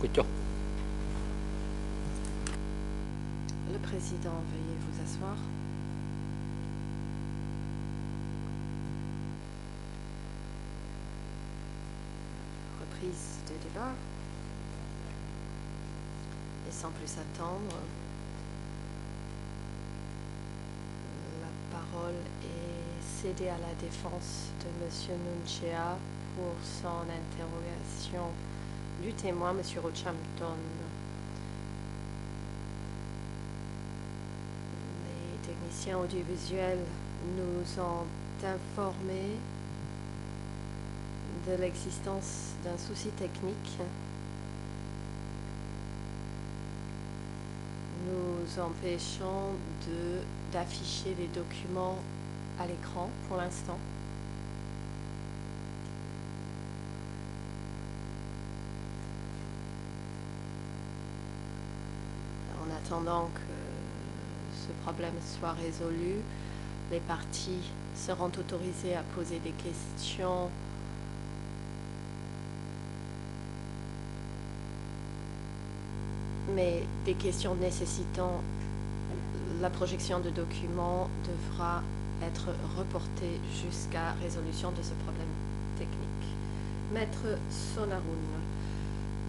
écoutons. Le président, veuillez vous asseoir. Reprise de débat. Et sans plus attendre, la parole est cédée à la défense de M. Nunchea pour son interrogation du témoin, M. Rochampton. Les techniciens audiovisuels nous ont informés de l'existence d'un souci technique. Nous empêchons d'afficher les documents à l'écran pour l'instant. En attendant que ce problème soit résolu, les parties seront autorisées à poser des questions mais des questions nécessitant la projection de documents devra être reportée jusqu'à résolution de ce problème technique. Maître Sonaroun.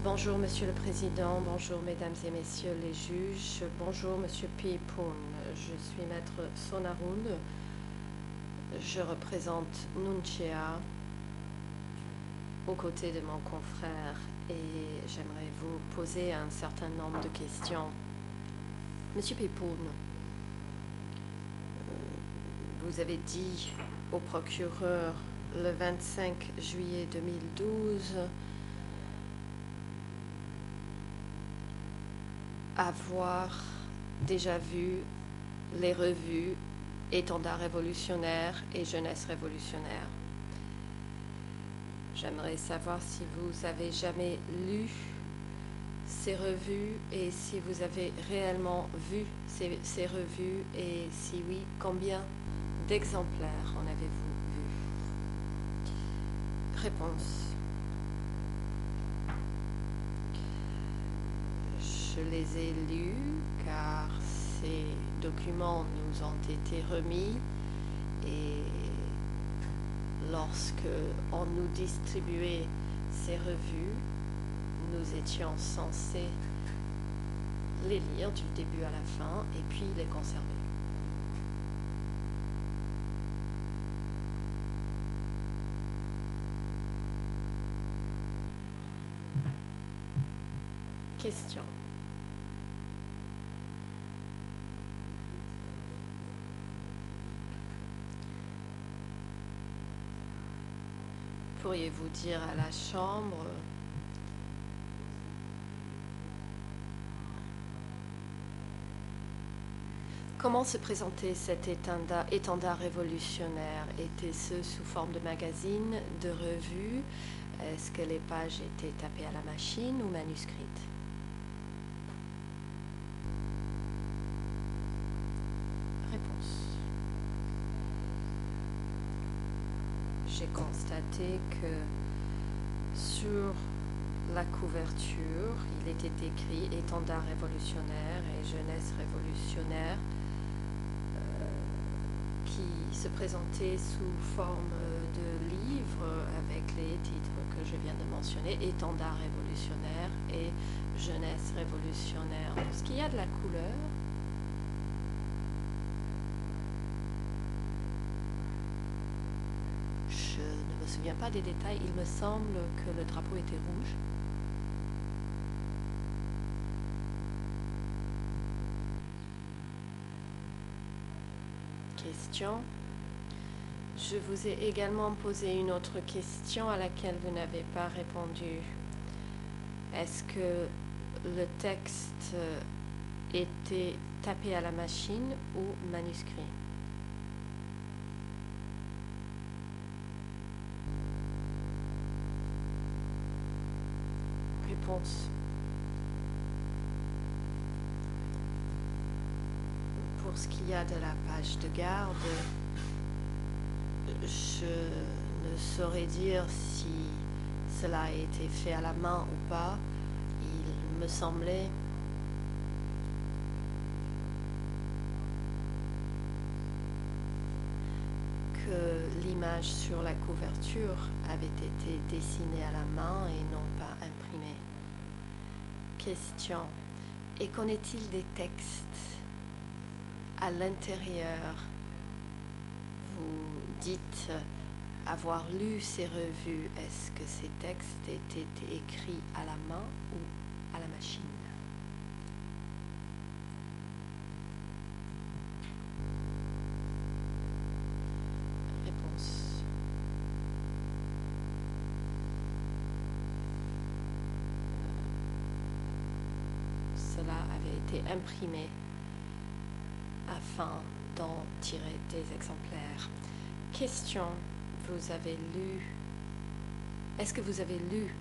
Bonjour Monsieur le Président, bonjour Mesdames et Messieurs les juges, bonjour Monsieur Pipoun. Je suis Maître Sonaroun, je représente Nunchea aux côtés de mon confrère et j'aimerais vous poser un certain nombre de questions. Monsieur Pipoun, vous avez dit au procureur le 25 juillet 2012 avoir déjà vu les revues Étendard révolutionnaire et Jeunesse révolutionnaire. J'aimerais savoir si vous avez jamais lu ces revues et si vous avez réellement vu ces revues et si oui, combien d'exemplaires en avez-vous vu? Réponse. Je les ai lus car ces documents nous ont été remis et lorsque on nous distribuait ces revues, nous étions censés les lire du début à la fin et puis les conserver. Question. Pourriez-vous dire à la Chambre comment se présentait cet étendard révolutionnaire? Était-ce sous forme de magazine, de revue? Est-ce que les pages étaient tapées à la machine ou manuscrites? Réponse. J'ai constaté que sur la couverture, il était écrit Étendard révolutionnaire et Jeunesse révolutionnaire qui se présentait sous forme de livre avec les titres que je viens de mentionner, Étendard révolutionnaire et Jeunesse révolutionnaire. Est-ce qu'il y a de la couleur? Je ne me souviens pas des détails. Il me semble que le drapeau était rouge. Question. Je vous ai également posé une autre question à laquelle vous n'avez pas répondu. Est-ce que le texte était tapé à la machine ou manuscrit? Réponse. Pour ce qu'il y a de la page de garde, je ne saurais dire si cela a été fait à la main ou pas. Il me semblait que l'image sur la couverture avait été dessinée à la main et non pas imprimée. Question. Et qu'en est-il des textes à l'intérieur? Vous dites avoir lu ces revues. Est-ce que ces textes étaient écrits à la main ou à la machine? Réponse. Cela avait été imprimé afin d'en tirer des exemplaires. Question. Vous avez lu... Est-ce que vous avez lu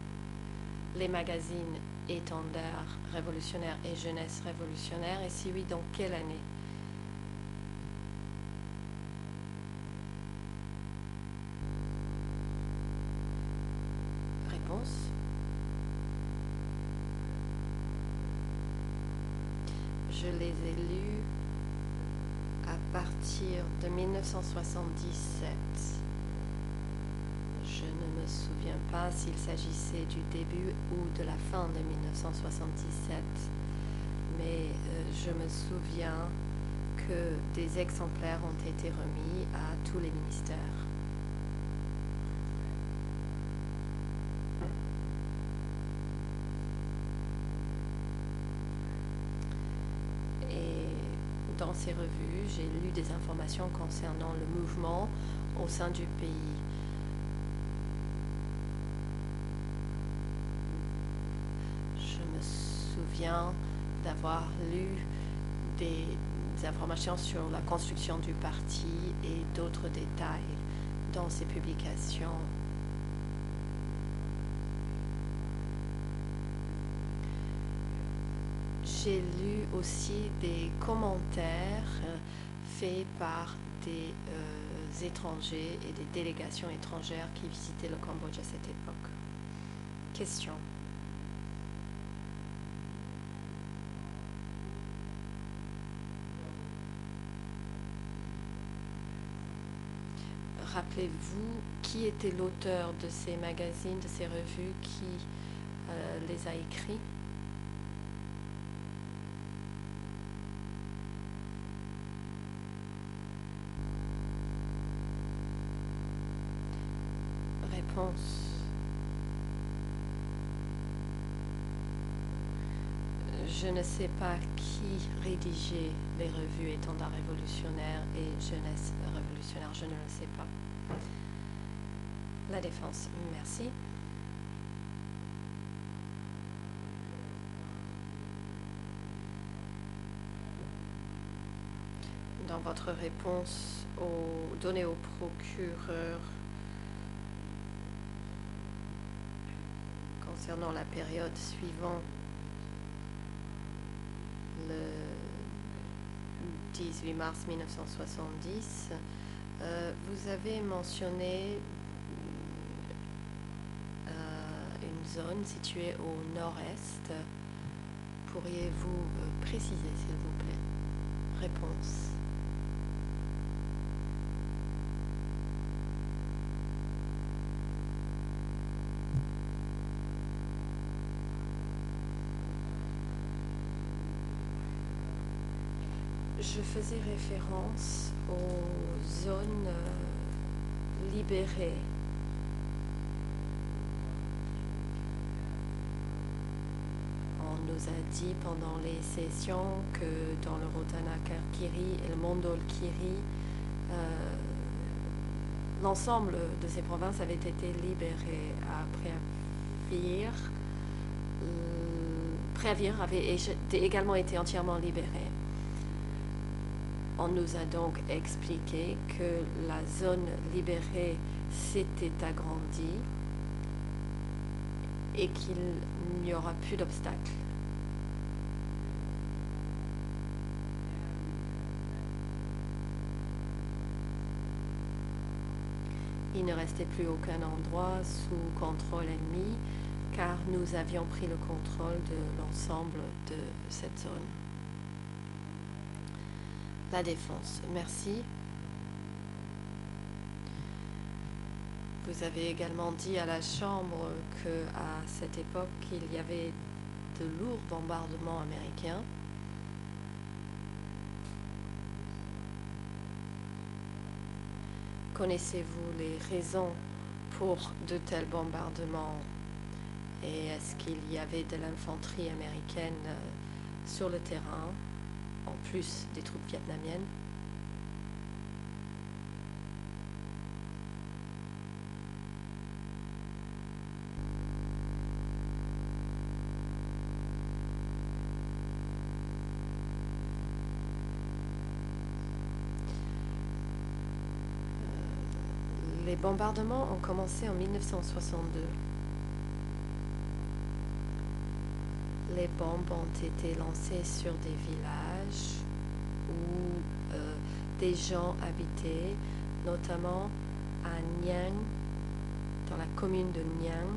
les magazines Étendard révolutionnaire et Jeunesse révolutionnaire? Et si oui, dans quelle année? Réponse. Je les ai lus à partir de 1977. Je ne me souviens pas s'il s'agissait du début ou de la fin de 1977, mais je me souviens que des exemplaires ont été remis à tous les ministères. Et dans ces revues, j'ai lu des informations concernant le mouvement au sein du pays. Je me souviens d'avoir lu des informations sur la construction du parti et d'autres détails dans ces publications. J'ai lu aussi des commentaires faits par des étrangers et des délégations étrangères qui visitaient le Cambodge à cette époque. Question. Rappelez-vous qui était l'auteur de ces magazines, de ces revues, qui les a écrits? Réponse. Je ne sais pas qui rédigeait les revues Étendard révolutionnaire et Jeunesse révolutionnaire. Je ne le sais pas. La défense. Merci. Dans votre réponse donnée au procureur concernant la période suivant le 18 mars 1970, vous avez mentionné une zone située au nord-est. Pourriez-vous préciser, s'il vous plaît? Réponse. Je faisais référence aux zones libérées. On nous a dit pendant les sessions que dans le Rotana-Kiri et le Mondol-Kiri, l'ensemble de ces provinces avaient été libérées. Préavir avait également été entièrement libéré. On nous a donc expliqué que la zone libérée s'était agrandie et qu'il n'y aura plus d'obstacles. Il ne restait plus aucun endroit sous contrôle ennemi. car nous avions pris le contrôle de l'ensemble de cette zone. La défense, merci. Vous avez également dit à la Chambre qu'à cette époque, il y avait de lourds bombardements américains. Connaissez-vous les raisons pour de tels bombardements? Et est-ce qu'il y avait de l'infanterie américaine sur le terrain, en plus des troupes vietnamiennes? Les bombardements ont commencé en 1962. Les bombes ont été lancées sur des villages où des gens habitaient, notamment à Nhiang, dans la commune de Nhiang.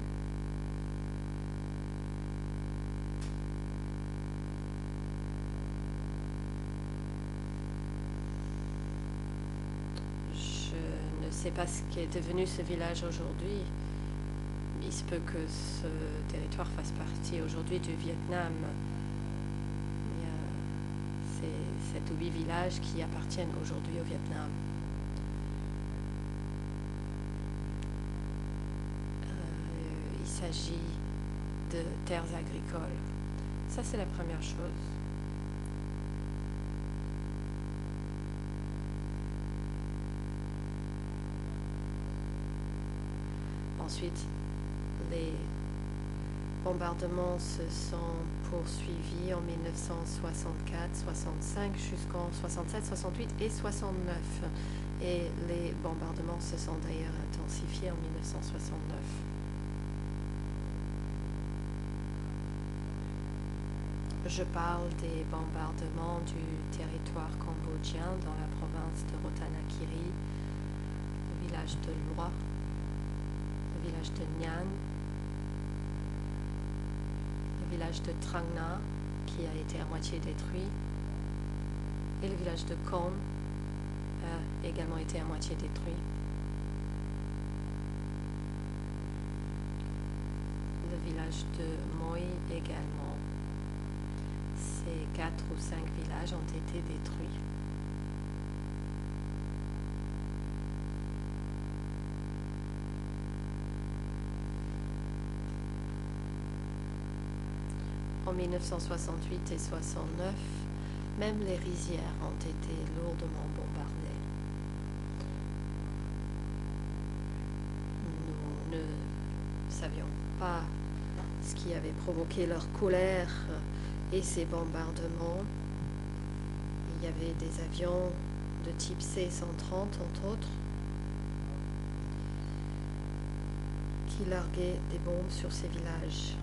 Je ne sais pas ce qui est devenu ce village aujourd'hui. Il se peut que ce territoire fasse partie aujourd'hui du Vietnam. Il y a ces 7 ou 8 villages qui appartiennent aujourd'hui au Vietnam. Il s'agit de terres agricoles. Ça, c'est la première chose. Ensuite, les bombardements se sont poursuivis en 1964, 65 jusqu'en 67, 68 et 69. Et les bombardements se sont d'ailleurs intensifiés en 1969. Je parle des bombardements du territoire cambodgien dans la province de Ratanakiri, le village de Loa, le village de Nhan, le village de Trang Na qui a été à moitié détruit et le village de Kon a également été à moitié détruit. Le village de Moi également. Ces 4 ou 5 villages ont été détruits. En 1968 et 69, même les rizières ont été lourdement bombardées. Nous ne savions pas ce qui avait provoqué leur colère et ces bombardements. Il y avait des avions de type C-130, entre autres, qui larguaient des bombes sur ces villages.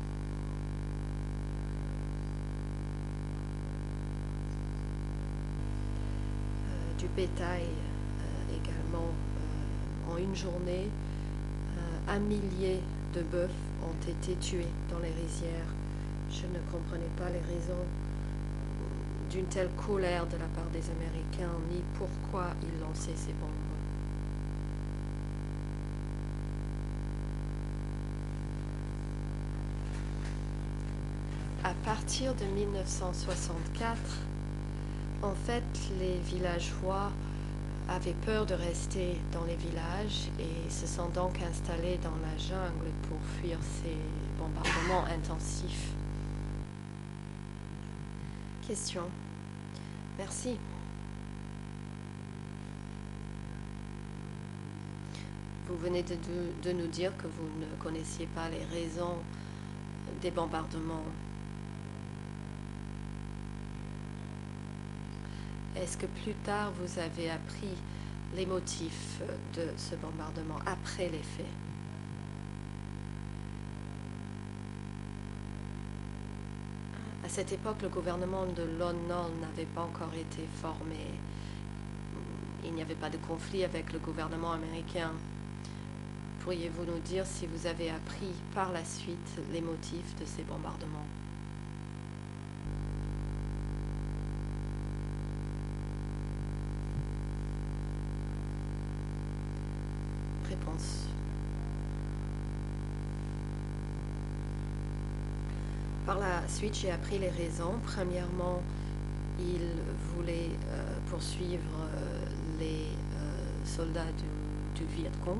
Du bétail également. En une journée, 1 millier de bœufs ont été tués dans les rizières. Je ne comprenais pas les raisons d'une telle colère de la part des Américains, ni pourquoi ils lançaient ces bombes. À partir de 1964, en fait, les villageois avaient peur de rester dans les villages et se sont donc installés dans la jungle pour fuir ces bombardements intensifs. Question. Merci. Vous venez de nous dire que vous ne connaissiez pas les raisons des bombardements. Est-ce que plus tard vous avez appris les motifs de ce bombardement après les faits? À cette époque, le gouvernement de Lon Nol n'avait pas encore été formé. Il n'y avait pas de conflit avec le gouvernement américain. pourriez-vous nous dire si vous avez appris par la suite les motifs de ces bombardements? Réponse. Par la suite, j'ai appris les raisons. Premièrement, ils voulaient poursuivre les soldats du Viet Cong.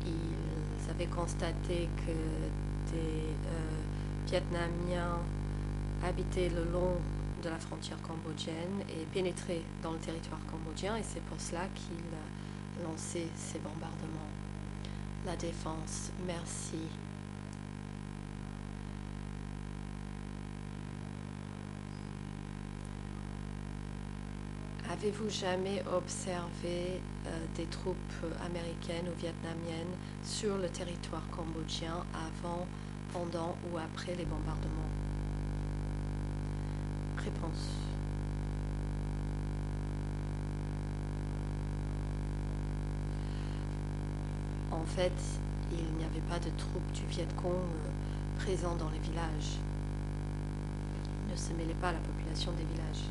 Ils avaient constaté que des Vietnamiens habitaient le long de la frontière cambodgienne et pénétraient dans le territoire cambodgien, et c'est pour cela qu'ils lançaient ces bombardements. La défense, merci. Avez-vous jamais observé des troupes américaines ou vietnamiennes sur le territoire cambodgien avant, pendant ou après les bombardements? Réponse. En fait, il n'y avait pas de troupes du Viet Cong présentes dans les villages. Ils ne se mêlaient pas à la population des villages.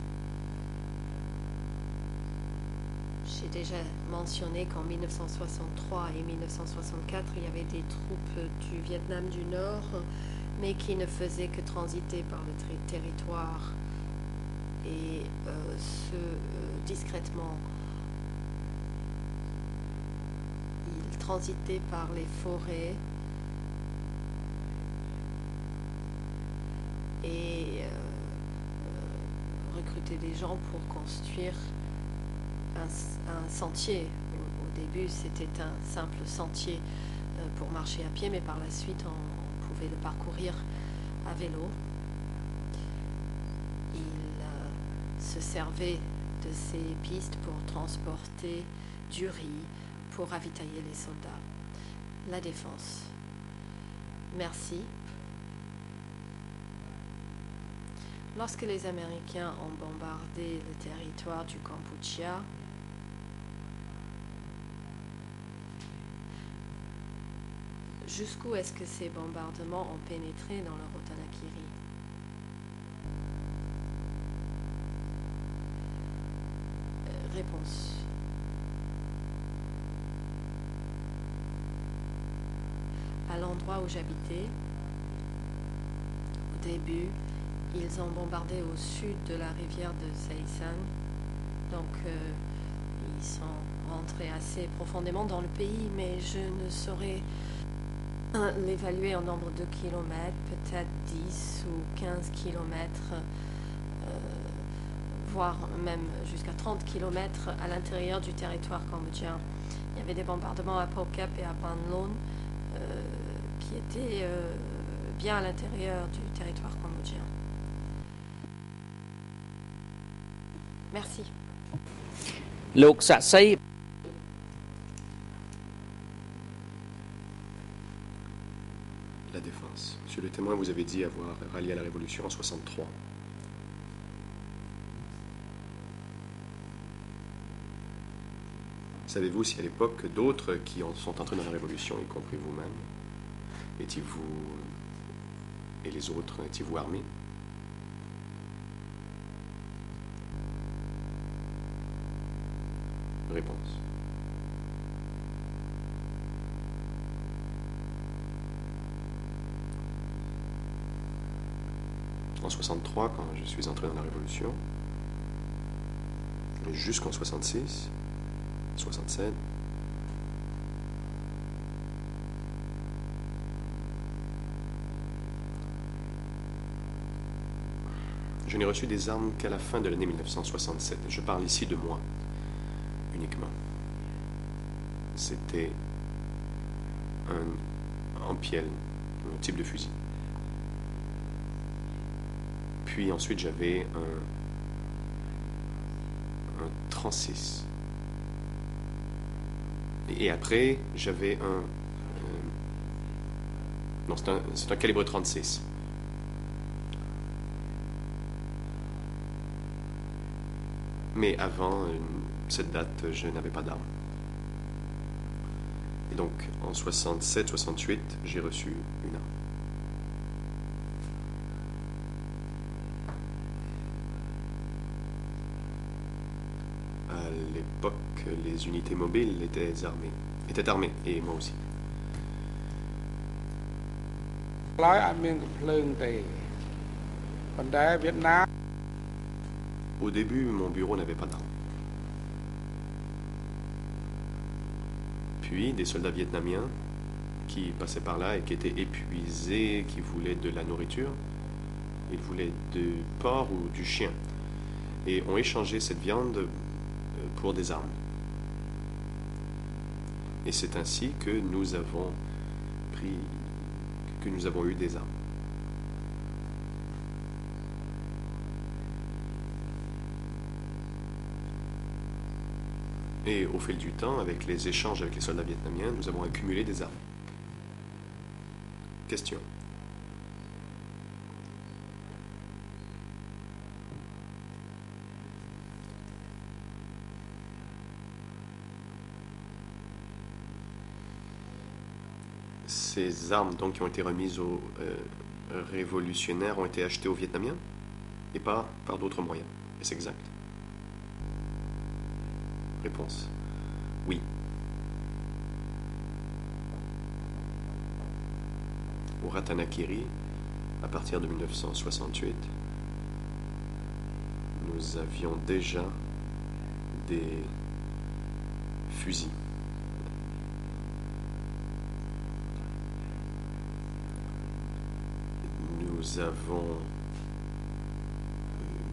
J'ai déjà mentionné qu'en 1963 et 1964, il y avait des troupes du Vietnam du Nord, mais qui ne faisaient que transiter par le territoire et discrètement. Ils transitaient par les forêts et recrutaient des gens pour construire un sentier. Au début, c'était un simple sentier pour marcher à pied, mais par la suite, on pouvait le parcourir à vélo. Ils se servaient de ces pistes pour transporter du riz, pour ravitailler les soldats. La défense. Merci. Lorsque les Américains ont bombardé le territoire du Kampuchea, jusqu'où est-ce que ces bombardements ont pénétré dans le Ratanakiri? Réponse. À l'endroit où j'habitais, au début, ils ont bombardé au sud de la rivière de Saisan. Donc, ils sont rentrés assez profondément dans le pays, mais je ne saurais l'évaluer en nombre de kilomètres, peut-être 10 ou 15 kilomètres, voire même jusqu'à 30 kilomètres à l'intérieur du territoire cambodgien. Il y avait des bombardements à Pokap et à Ban Lon qui étaient bien à l'intérieur du territoire cambodgien. Merci.លោកសាក់សី La défense. Monsieur le témoin, vous avez dit avoir rallié à la Révolution en 63. Savez-vous si à l'époque d'autres qui sont entrés dans la Révolution, y compris vous-même, étiez-vous et les autres, étiez-vous armés? Réponse. En 63, quand je suis entré dans la Révolution, jusqu'en 66, 67, je n'ai reçu des armes qu'à la fin de l'année 1967. Je parle ici de moi, uniquement. C'était un Ampiel, un type de fusil. Puis ensuite, j'avais un 36. Et après, j'avais non, c'est un calibre 36. Mais avant cette date, je n'avais pas d'armes. Et donc, en 67-68, j'ai reçu une arme. À l'époque, les unités mobiles étaient armées, et moi aussi. Au début, mon bureau n'avait pas d'armes. Puis, des soldats vietnamiens qui passaient par là et qui étaient épuisés, qui voulaient de la nourriture, ils voulaient du porc ou du chien, et ont échangé cette viande pour des armes. Et c'est ainsi que nous avons eu des armes. Et au fil du temps, avec les échanges avec les soldats vietnamiens, nous avons accumulé des armes. Question. Ces armes donc qui ont été remises aux révolutionnaires ont été achetées aux Vietnamiens et pas par d'autres moyens. Est-ce exact? Réponse. Oui. Au Ratanakiri, à partir de 1968, nous avions déjà des fusils. Nous avons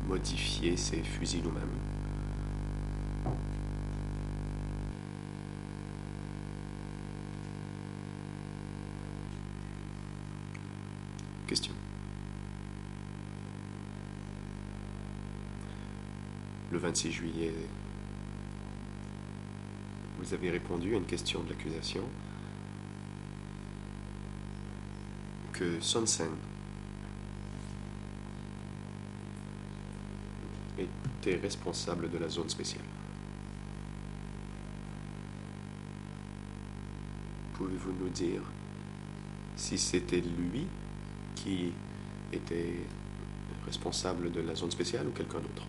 modifié ces fusils nous-mêmes. Question. Le 26 juillet, vous avez répondu à une question de l'accusation que Son Sen était responsable de la zone spéciale. Pouvez-vous nous dire si c'était lui qui était responsable de la zone spéciale ou quelqu'un d'autre?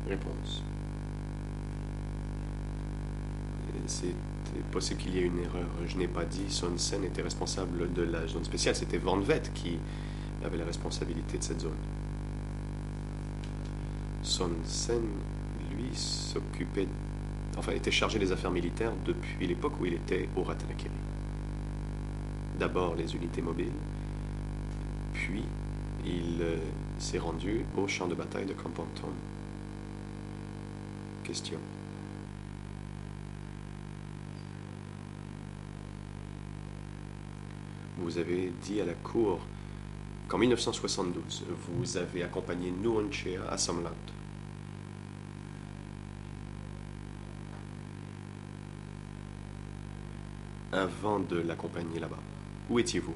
Réponse. C'était possible qu'il y ait une erreur. Je n'ai pas dit Son Sen était responsable de la zone spéciale. C'était Van Vet qui avait la responsabilité de cette zone. Son Sen, lui, était chargé des affaires militaires depuis l'époque où il était au Ratanakiri. D'abord les unités mobiles, puis il s'est rendu au champ de bataille de Campbellton. Question. Vous avez dit à la cour qu'en 1972, vous avez accompagné Nguyen Chia à Sam Laut. Avant de l'accompagner là-bas, où étiez-vous?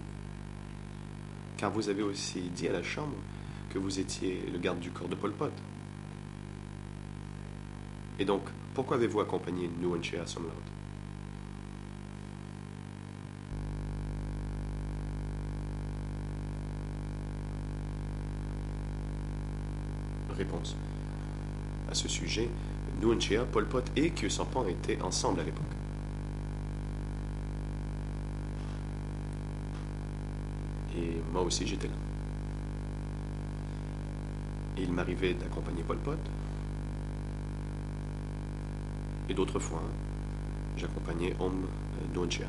Car vous avez aussi dit à la Chambre que vous étiez le garde du corps de Pol Pot. Et donc, pourquoi avez-vous accompagné Nguyen Chia à Sam Laut? Réponse. À ce sujet, Nguyen Chia, Pol Pot et Khieu Samphan étaient ensemble à l'époque. Et moi aussi, j'étais là. Et il m'arrivait d'accompagner Pol Pot. Et d'autres fois, j'accompagnais Nguyen Chia.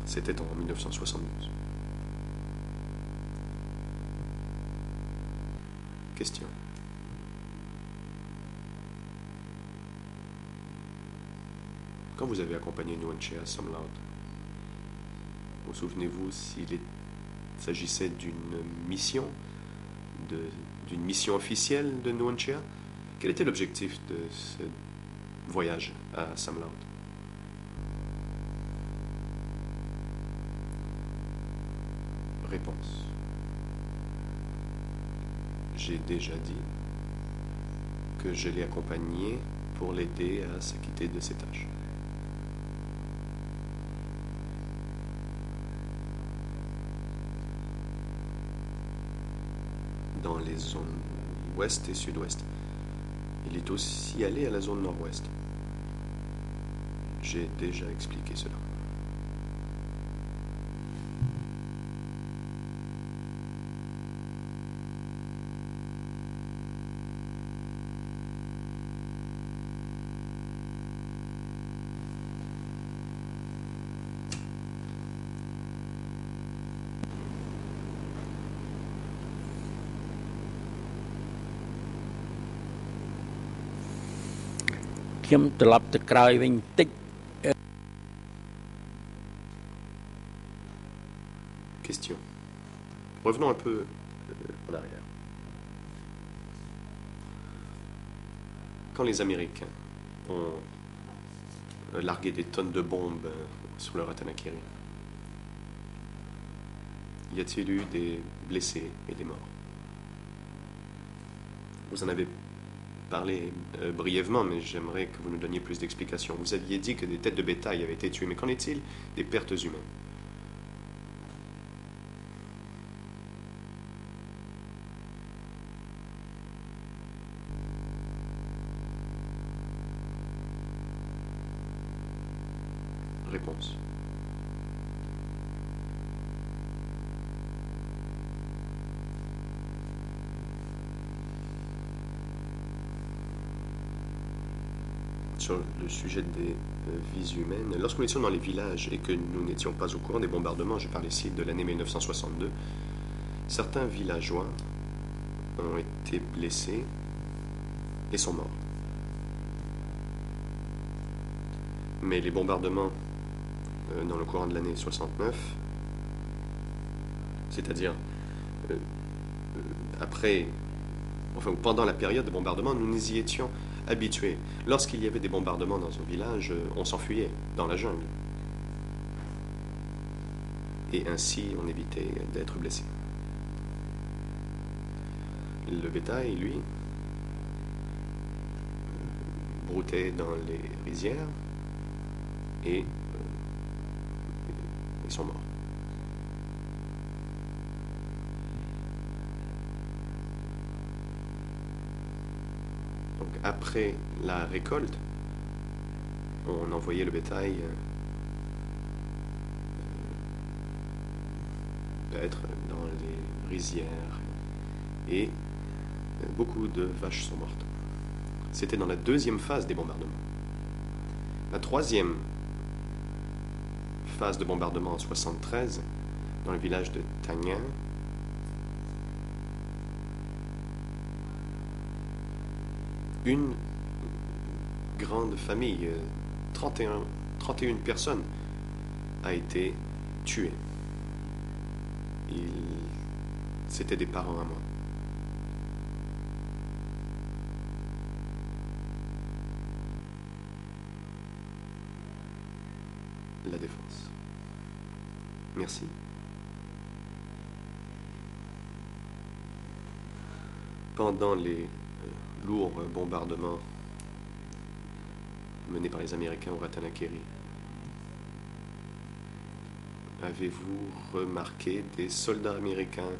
C'était en 1972. Question. Quand vous avez accompagné Nguyen Chia à Sam Laut, vous souvenez-vous s'il s'agissait d'une mission officielle de Nguyen Chia? Quel était l'objectif de ce voyage à Sam Laut? Réponse. J'ai déjà dit que je l'ai accompagné pour l'aider à s'acquitter de ses tâches. Dans les zones ouest et sud-ouest. Il est aussi allé à la zone nord-ouest. J'ai déjà expliqué cela.ខ្ញុំត្រឡប់ទៅក្រោយវិញបន្តិច Question. Revenons un peu en arrière. Quand les Américains ont largué des tonnes de bombes sur le Ratanakiri, y a-t-il eu des blessés et des morts? Vous en avez parlé brièvement, mais j'aimerais que vous nous donniez plus d'explications. Vous aviez dit que des têtes de bétail avaient été tuées, mais qu'en est-il des pertes humaines? Réponse. Sur le sujet des vies humaines, lorsque nous étions dans les villages et que nous n'étions pas au courant des bombardements, je parle ici de l'année 1962, certains villageois ont été blessés et sont morts. Mais les bombardements dans le courant de l'année 69, c'est-à-dire après, enfin pendant la période de bombardement, nous nous y étions habitués. Lorsqu'il y avait des bombardements dans un village, on s'enfuyait dans la jungle. Et ainsi, on évitait d'être blessé. Le bétail, lui, broutait dans les rizières et ils sont morts. Donc après la récolte, on envoyait le bétail paître dans les rizières et beaucoup de vaches sont mortes. C'était dans la deuxième phase des bombardements. La troisième phase de bombardement en 73, dans le village de Tagnan, une grande famille, 31 personnes, a été tuée. C'était des parents à moi. La défense. Merci. Pendant les lourds bombardements menés par les Américains au Ratanakiri, avez-vous remarqué des soldats américains,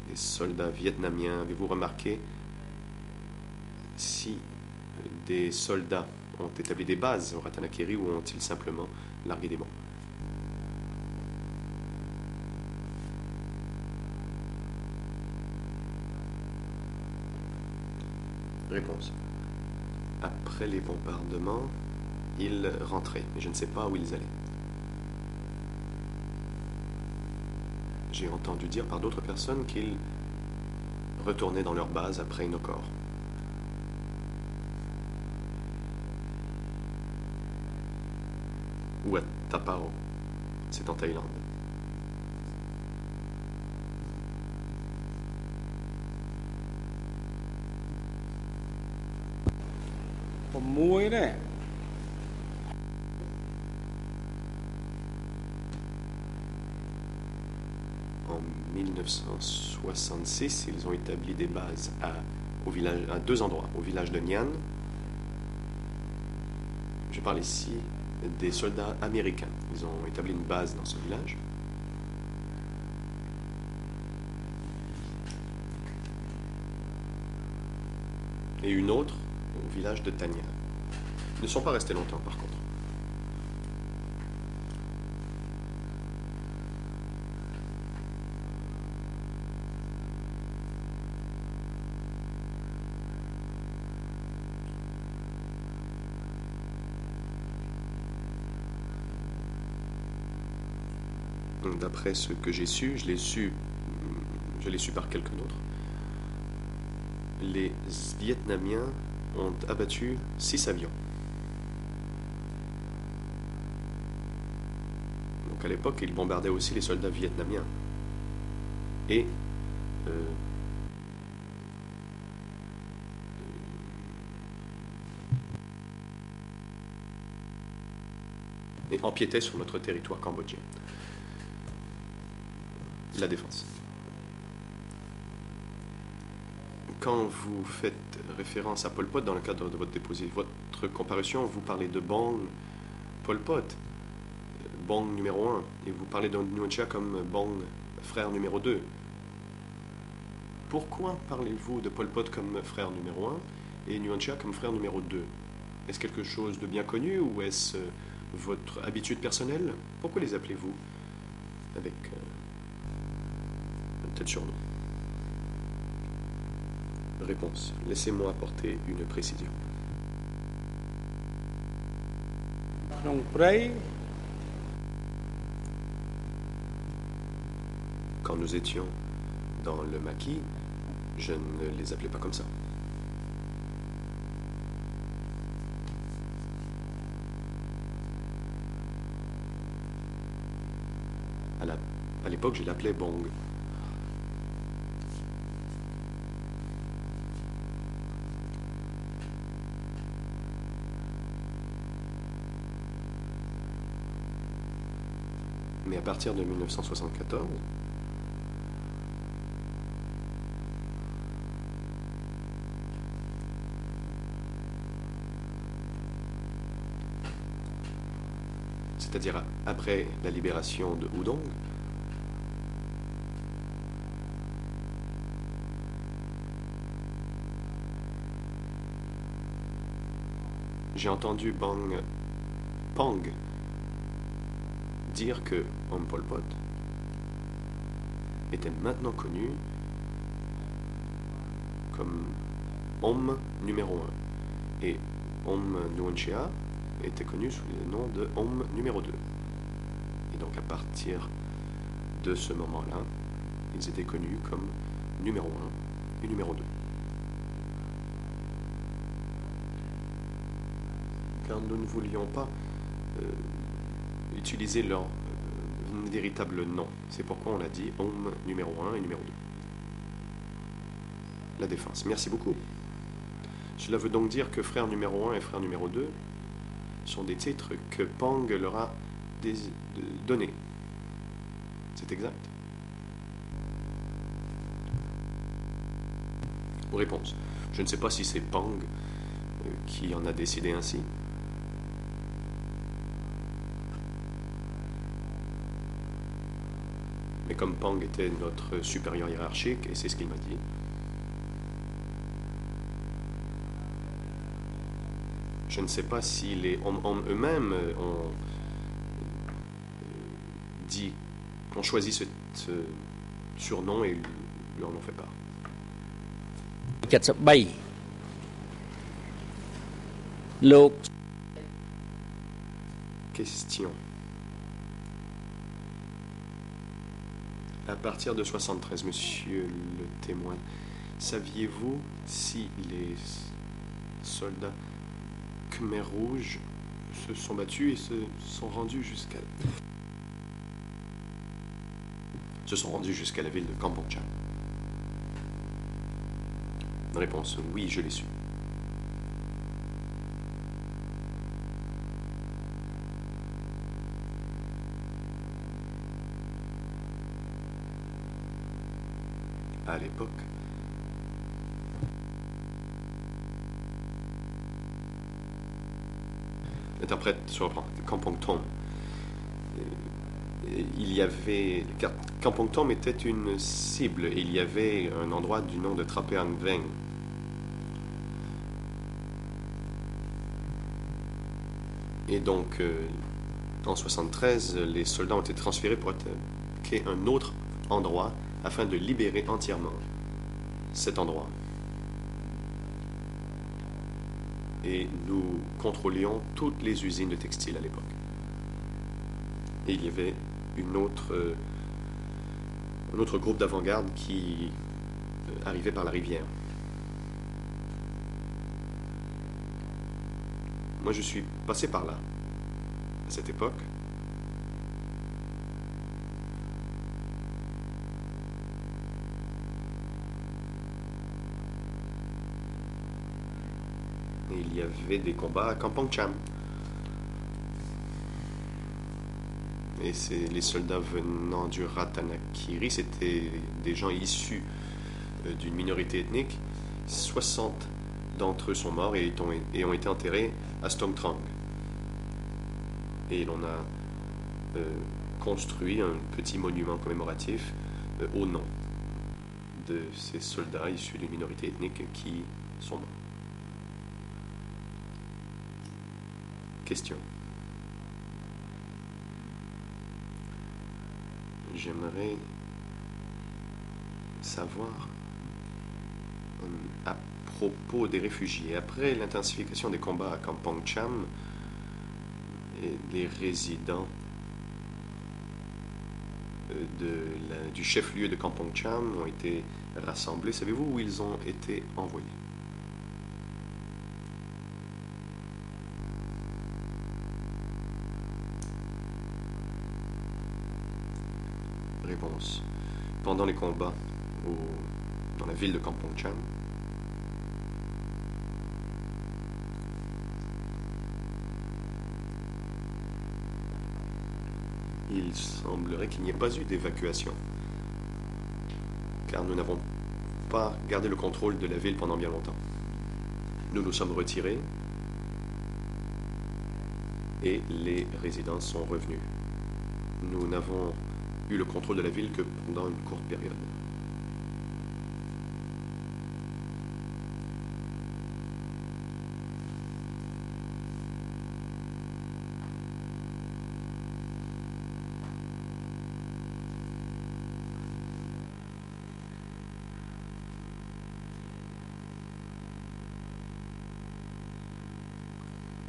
des soldats vietnamiens? Avez-vous remarqué si des soldats ont établi des bases au Ratanakiri ou ont-ils simplement largué des bombes? Réponse. Après les bombardements, ils rentraient, mais je ne sais pas où ils allaient. J'ai entendu dire par d'autres personnes qu'ils retournaient dans leur base après Inokor. Ou à Tapao, c'est en Thaïlande. En 1966, ils ont établi des bases à 2 endroits. Au village de Nian. Je parle ici des soldats américains. Ils ont établi une base dans ce village. Et une autre au village de Tanya. Ils ne sont pas restés longtemps, par contre. D'après ce que j'ai su, je l'ai su par quelqu'un d'autre. Les Vietnamiens ont abattu 6 avions. Donc à l'époque, ils bombardaient aussi les soldats vietnamiens. Et empiétaient sur notre territoire cambodgien. La défense. Quand vous faites référence à Pol Pot dans le cadre de votre comparution, vous parlez de Bong Pol Pot, Bong numéro 1, et vous parlez de Nguyen Chia comme Bong frère numéro 2. Pourquoi parlez-vous de Pol Pot comme frère numéro 1 et Nguyen Chia comme frère numéro 2? Est-ce quelque chose de bien connu ou est-ce votre habitude personnelle? Pourquoi les appelez-vous avec un tel surnom? Réponse. Laissez-moi apporter une précision. Quand nous étions dans le maquis, je ne les appelais pas comme ça. À l'époque, je l'appelais Bong. Mais à partir de 1974, c'est-à-dire après la libération de Hudong, j'ai entendu Pang dire que Pol Pot était maintenant connu comme homme numéro 1 et Nguyen Chia était connu sous le nom de homme numéro 2. Et donc à partir de ce moment-là, ils étaient connus comme numéro 1 et numéro 2. Car nous ne voulions pas utiliser leur véritable nom. C'est pourquoi on a dit homme numéro 1 et numéro 2. La défense. Merci beaucoup. Cela veut donc dire que frère numéro 1 et frère numéro 2 sont des titres que Pang leur a donnés. C'est exact? Réponse. Je ne sais pas si c'est Pang qui en a décidé ainsi. Mais comme Pang était notre supérieur hiérarchique, et c'est ce qu'il m'a dit, je ne sais pas si les hommes eux-mêmes ont choisi ce surnom et lui en ont fait part. 73 លោក Question. À partir de 73, monsieur le témoin, saviez-vous si les soldats Khmer Rouge se sont battus et se sont rendus jusqu'à la ville de Kampuchea? Réponse, oui, je l'ai su. à l'époque. L'interprète se reprend. Kampong Thom. Il y avait... Kampong Thom était une cible et il y avait un endroit du nom de Trape An Veng. Et donc, en 1973, les soldats ont été transférés pour attaquer un autre endroit afin de libérer entièrement cet endroit. Et nous contrôlions toutes les usines de textile à l'époque. Et il y avait un autre groupe d'avant-garde qui arrivait par la rivière. Moi, je suis passé par là, à cette époque. Et il y avait des combats à Kampong Cham. Et les soldats venant du Ratanakiri, c'était des gens issus d'une minorité ethnique. 60 d'entre eux sont morts et ont été enterrés à Stongtrang. Et l'on a construit un petit monument commémoratif au nom de ces soldats issus d'une minorité ethnique qui sont morts. Question. J'aimerais savoir à propos des réfugiés. Après l'intensification des combats à Kampong Cham, les résidents du chef-lieu de Kampong Cham ont été rassemblés. Savez-vous où ils ont été envoyés? Réponse. Pendant les combats dans la ville de Kampong Cham, il semblerait qu'il n'y ait pas eu d'évacuation, car nous n'avons pas gardé le contrôle de la ville pendant bien longtemps. Nous nous sommes retirés et les résidents sont revenus. Nous n'avons eu le contrôle de la ville que pendant une courte période.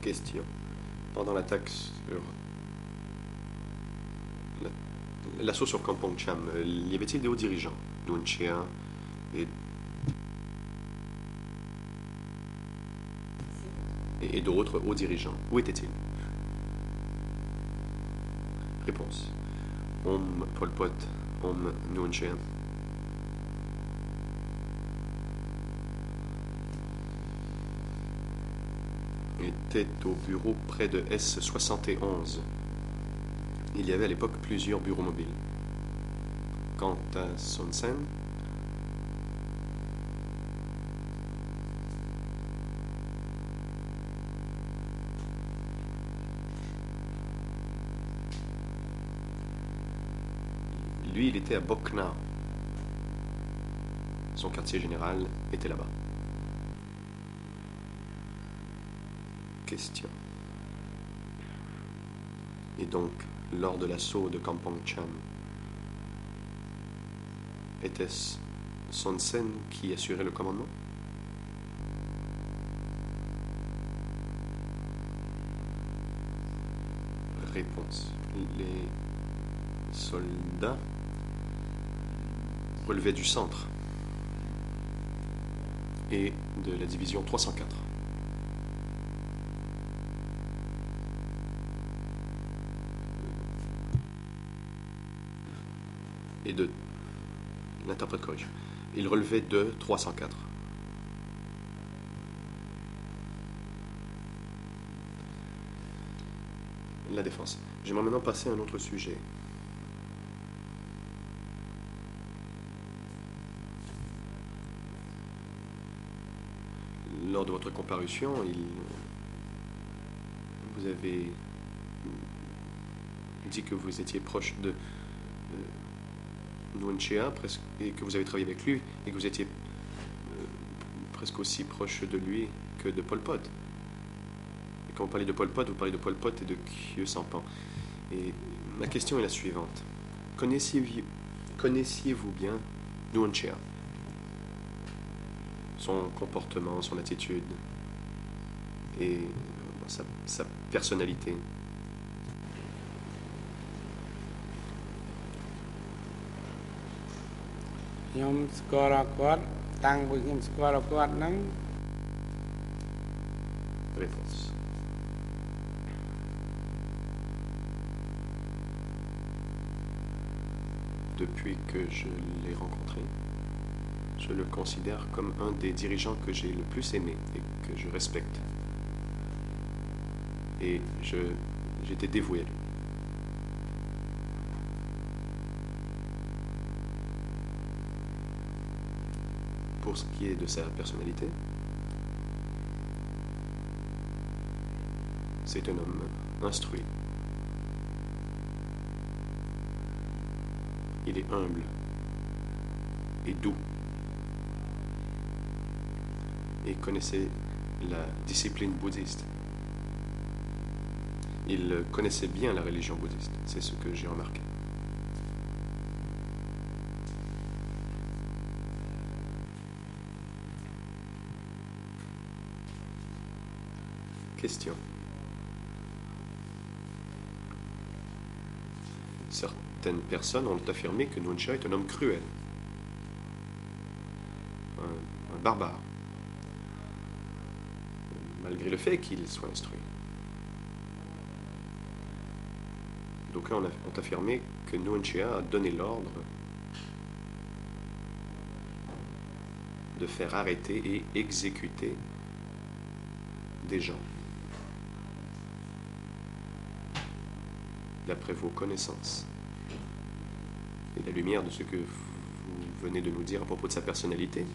Question. Pendant l'attaque sur l'assaut sur Kampong Cham, y avait-il des hauts dirigeants, Nuon Chea et d'autres hauts dirigeants? Où étaient-ils? Réponse. Pol Pot, Nuon Chea. Était au bureau près de S71. Il y avait à l'époque plusieurs bureaux mobiles. Quant à Son Sen, lui, il était à Bokna. Son quartier général était là-bas. Question. Et donc, lors de l'assaut de Kampong Cham, était-ce Son Sen qui assurait le commandement? Réponse. Les soldats relevaient du centre et de la division 304. Et de... L'interprète corrige. Il relevait de 304. La défense. J'aimerais maintenant passer à un autre sujet. lors de votre comparution, vous avez dit que vous étiez proche de Nuon Chea, et que vous avez travaillé avec lui, et que vous étiez presque aussi proche de lui que de Pol Pot. Et quand vous parlez de Pol Pot, vous parlez de Pol Pot et de Khieu Samphan. Et ma question est la suivante. Connaissiez-vous bien Nuon Chea? Son comportement, son attitude et sa personnalité. Réponse. Depuis que je l'ai rencontré, je le considère comme un des dirigeants que j'ai le plus aimé et que je respecte. Et j'étais dévoué à lui. Pour ce qui est de sa personnalité, c'est un homme instruit. Il est humble et doux. Et connaissait la discipline bouddhiste. Il connaissait bien la religion bouddhiste. C'est ce que j'ai remarqué. Question. Certaines personnes ont affirmé que Nuon Chea est un homme cruel, un barbare, malgré le fait qu'il soit instruit. D'aucuns ont affirmé que Nuon Chea a donné l'ordre de faire arrêter et exécuter des gens. D'après vos connaissances et la lumière de ce que vous venez de nous dire à propos de sa personnalité,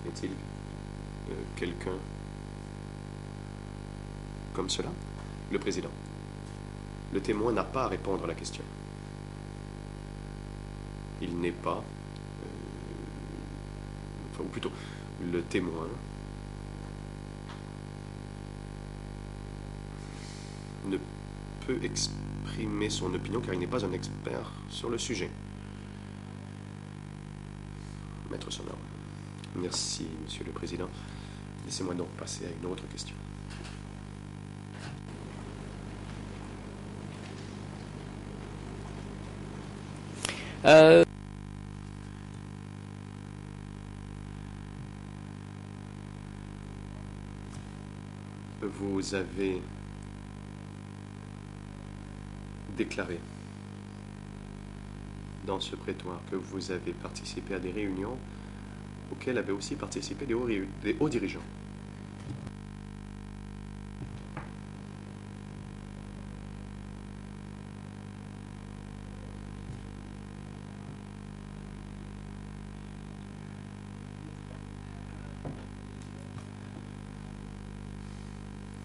est-il quelqu'un comme cela? Le président. Le témoin n'a pas à répondre à la question. Il n'est pas, ou plutôt, le témoin ne peut exprimer son opinion car il n'est pas un expert sur le sujet. Maître Sonore. Merci, Monsieur le Président. Laissez-moi donc passer à une autre question. Vous avez déclaré dans ce prétoire que vous avez participé à des réunions auxquelles avaient aussi participé des hauts dirigeants.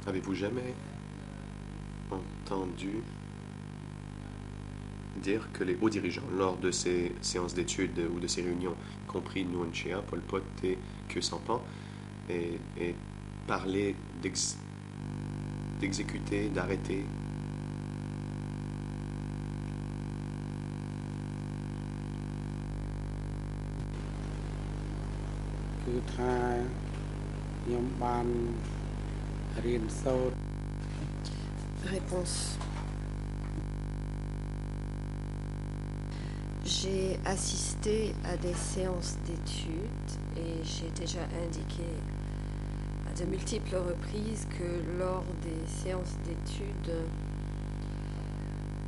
Avez-vous jamais entendu dire que les hauts dirigeants, lors de ces séances d'études ou de ces réunions, y compris Nuon Chea, Pol Pot et Khieu Samphan, et parlaient d'exécuter, d'arrêter? Réponse. J'ai assisté à des séances d'études et j'ai déjà indiqué à de multiples reprises que lors des séances d'études,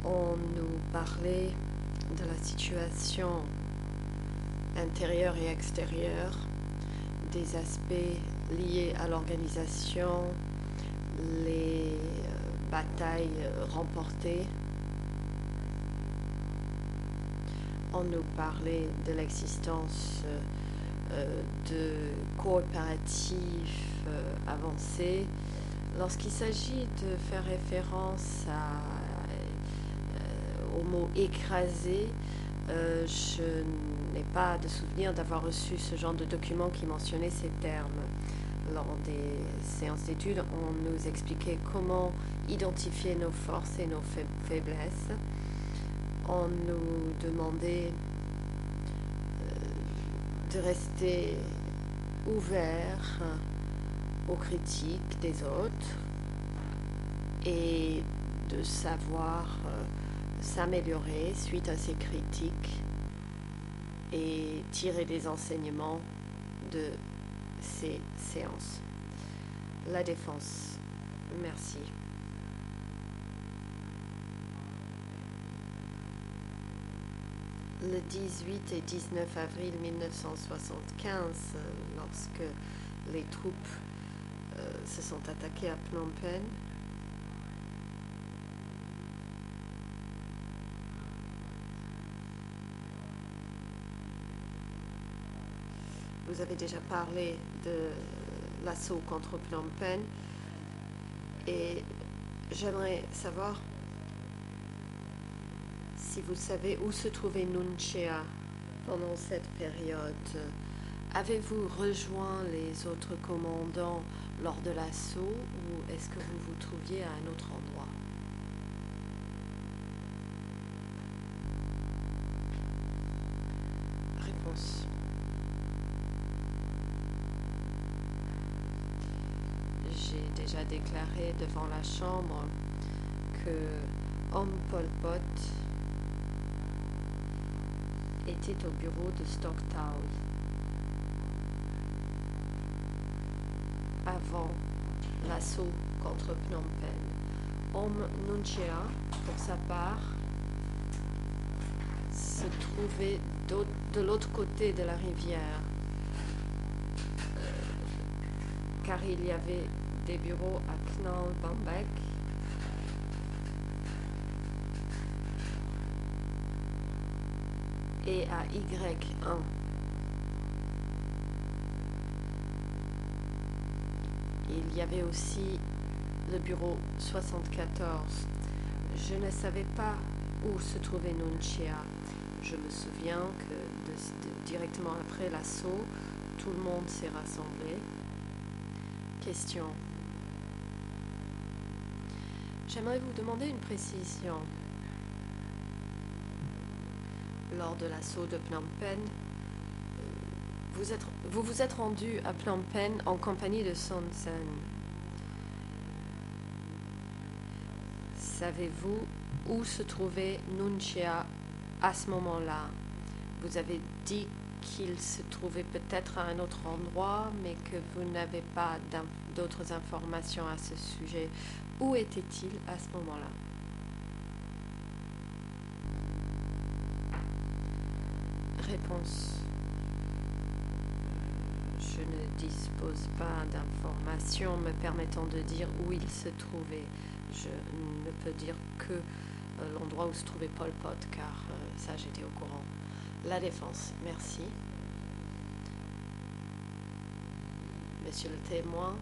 on nous parlait de la situation intérieure et extérieure, des aspects liés à l'organisation, les batailles remportées. On nous parlait de l'existence de coopératifs avancés. Lorsqu'il s'agit de faire référence au mot écrasé, je n'ai pas de souvenir d'avoir reçu ce genre de document qui mentionnait ces termes. Lors des séances d'études, on nous expliquait comment identifier nos forces et nos faiblesses. On nous demandait de rester ouvert aux critiques des autres et de savoir s'améliorer suite à ces critiques et tirer des enseignements de ces séances. La défense. Merci. Le 18 et 19 avril 1975, lorsque les troupes se sont attaquées à Phnom Penh, vous avez déjà parlé de l'assaut contre Phnom Penh et j'aimerais savoir si vous savez où se trouvait Nuon Chea pendant cette période. Avez-vous rejoint les autres commandants lors de l'assaut ou est-ce que vous vous trouviez à un autre endroit? Réponse. J'ai déjà déclaré devant la Chambre que Om Pol Pot était au bureau de Stocktowel avant l'assaut contre Phnom Penh. Om Nuon Chea, pour sa part, se trouvait de l'autre côté de la rivière, car il y avait des bureaux à Knal Bambek et à Y1. Il y avait aussi le bureau 74. Je ne savais pas où se trouvait Nuon Chea. Je me souviens que directement après l'assaut, tout le monde s'est rassemblé. Question. J'aimerais vous demander une précision. Lors de l'assaut de Phnom Penh, vous vous êtes rendu à Phnom Penh en compagnie de Son Sen. Savez-vous où se trouvait Nuon Chea à ce moment-là? Vous avez dit qu'il se trouvait peut-être à un autre endroit, mais que vous n'avez pas d'autres informations à ce sujet. Où était-il à ce moment-là? Réponse. Je ne dispose pas d'informations me permettant de dire où il se trouvait. Je ne peux dire que l'endroit où se trouvait Pol Pot, car ça j'étais au courant. La défense, merci. Monsieur le témoin,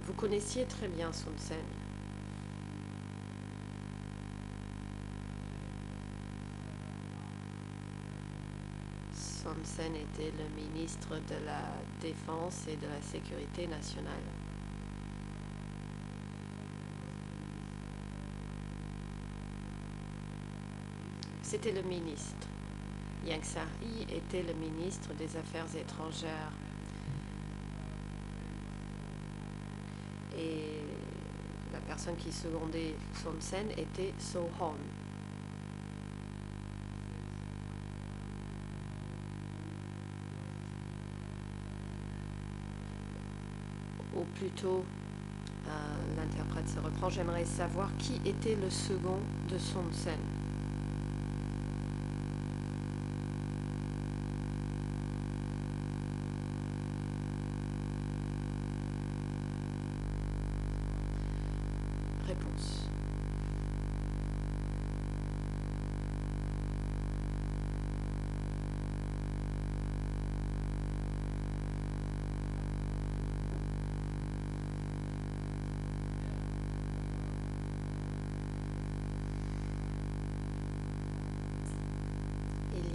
vous connaissiez très bien Son Sen. Son Sen était le ministre de la Défense et de la Sécurité nationale. C'était le ministre. Ieng Sary était le ministre des Affaires étrangères. Et la personne qui secondait Son Sen était So Hon. Ou plutôt, l'interprète se reprend, j'aimerais savoir qui était le second de Son Sen. Réponse.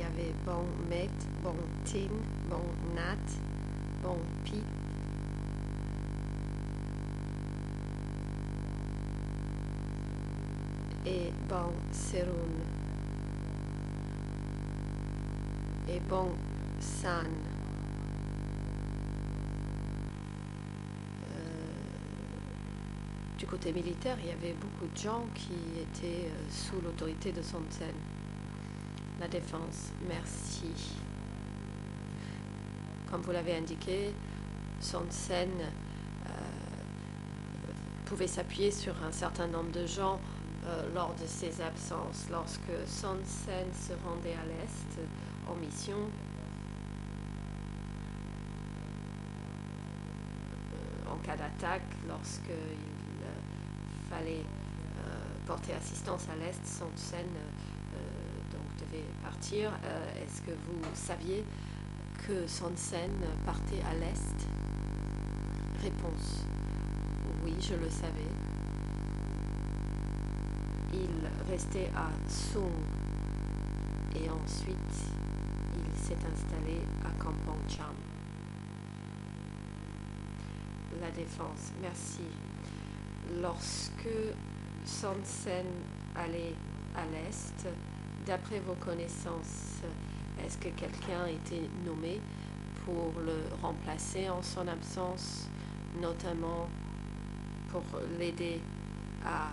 y avait Bon Met, Bon Tin, Bon Nat, Bon Pi. Et Bon Serun. Et Bon San. Du côté militaire, il y avait beaucoup de gens qui étaient sous l'autorité de Son Sen. La défense, merci. Comme vous l'avez indiqué, Son Sen pouvait s'appuyer sur un certain nombre de gens lors de ses absences. Lorsque Son Sen se rendait à l'Est en mission, en cas d'attaque, lorsqu'il fallait porter assistance à l'Est, Son Sen donc devait partir. Est-ce que vous saviez que Son Sen partait à l'Est? Réponse: oui, je le savais. Il restait à Sung et ensuite il s'est installé à Kampong Cham. La défense, merci. Lorsque Son Sen allait à l'Est, d'après vos connaissances, est-ce que quelqu'un a été nommé pour le remplacer en son absence, notamment pour l'aider à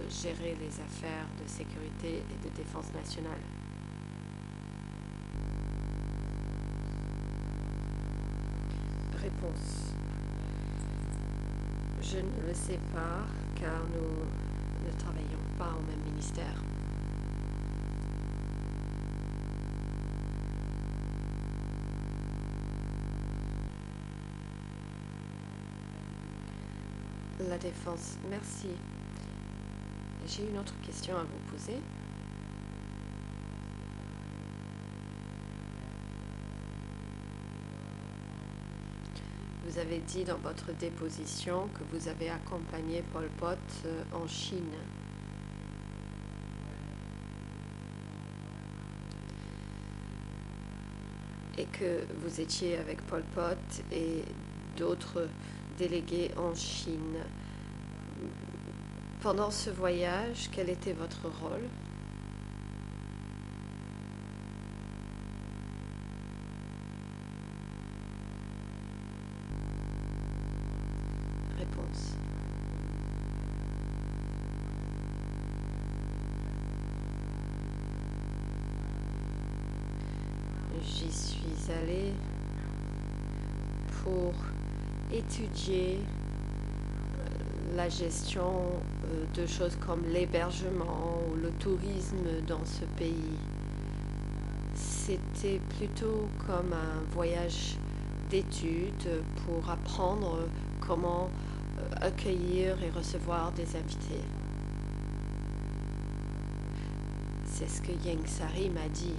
gérer les affaires de sécurité et de défense nationale? Réponse: je ne le sais pas, car nous ne travaillons pas au même ministère. La défense, merci. J'ai une autre question à vous poser. Vous avez dit dans votre déposition que vous avez accompagné Pol Pot en Chine. Et que vous étiez avec Pol Pot et d'autres délégués en Chine. Pendant ce voyage, quel était votre rôle? Réponse: j'y suis allée pour étudier la gestion de choses comme l'hébergement ou le tourisme dans ce pays. C'était plutôt comme un voyage d'études pour apprendre comment accueillir et recevoir des invités. C'est ce que Ieng Sary m'a dit.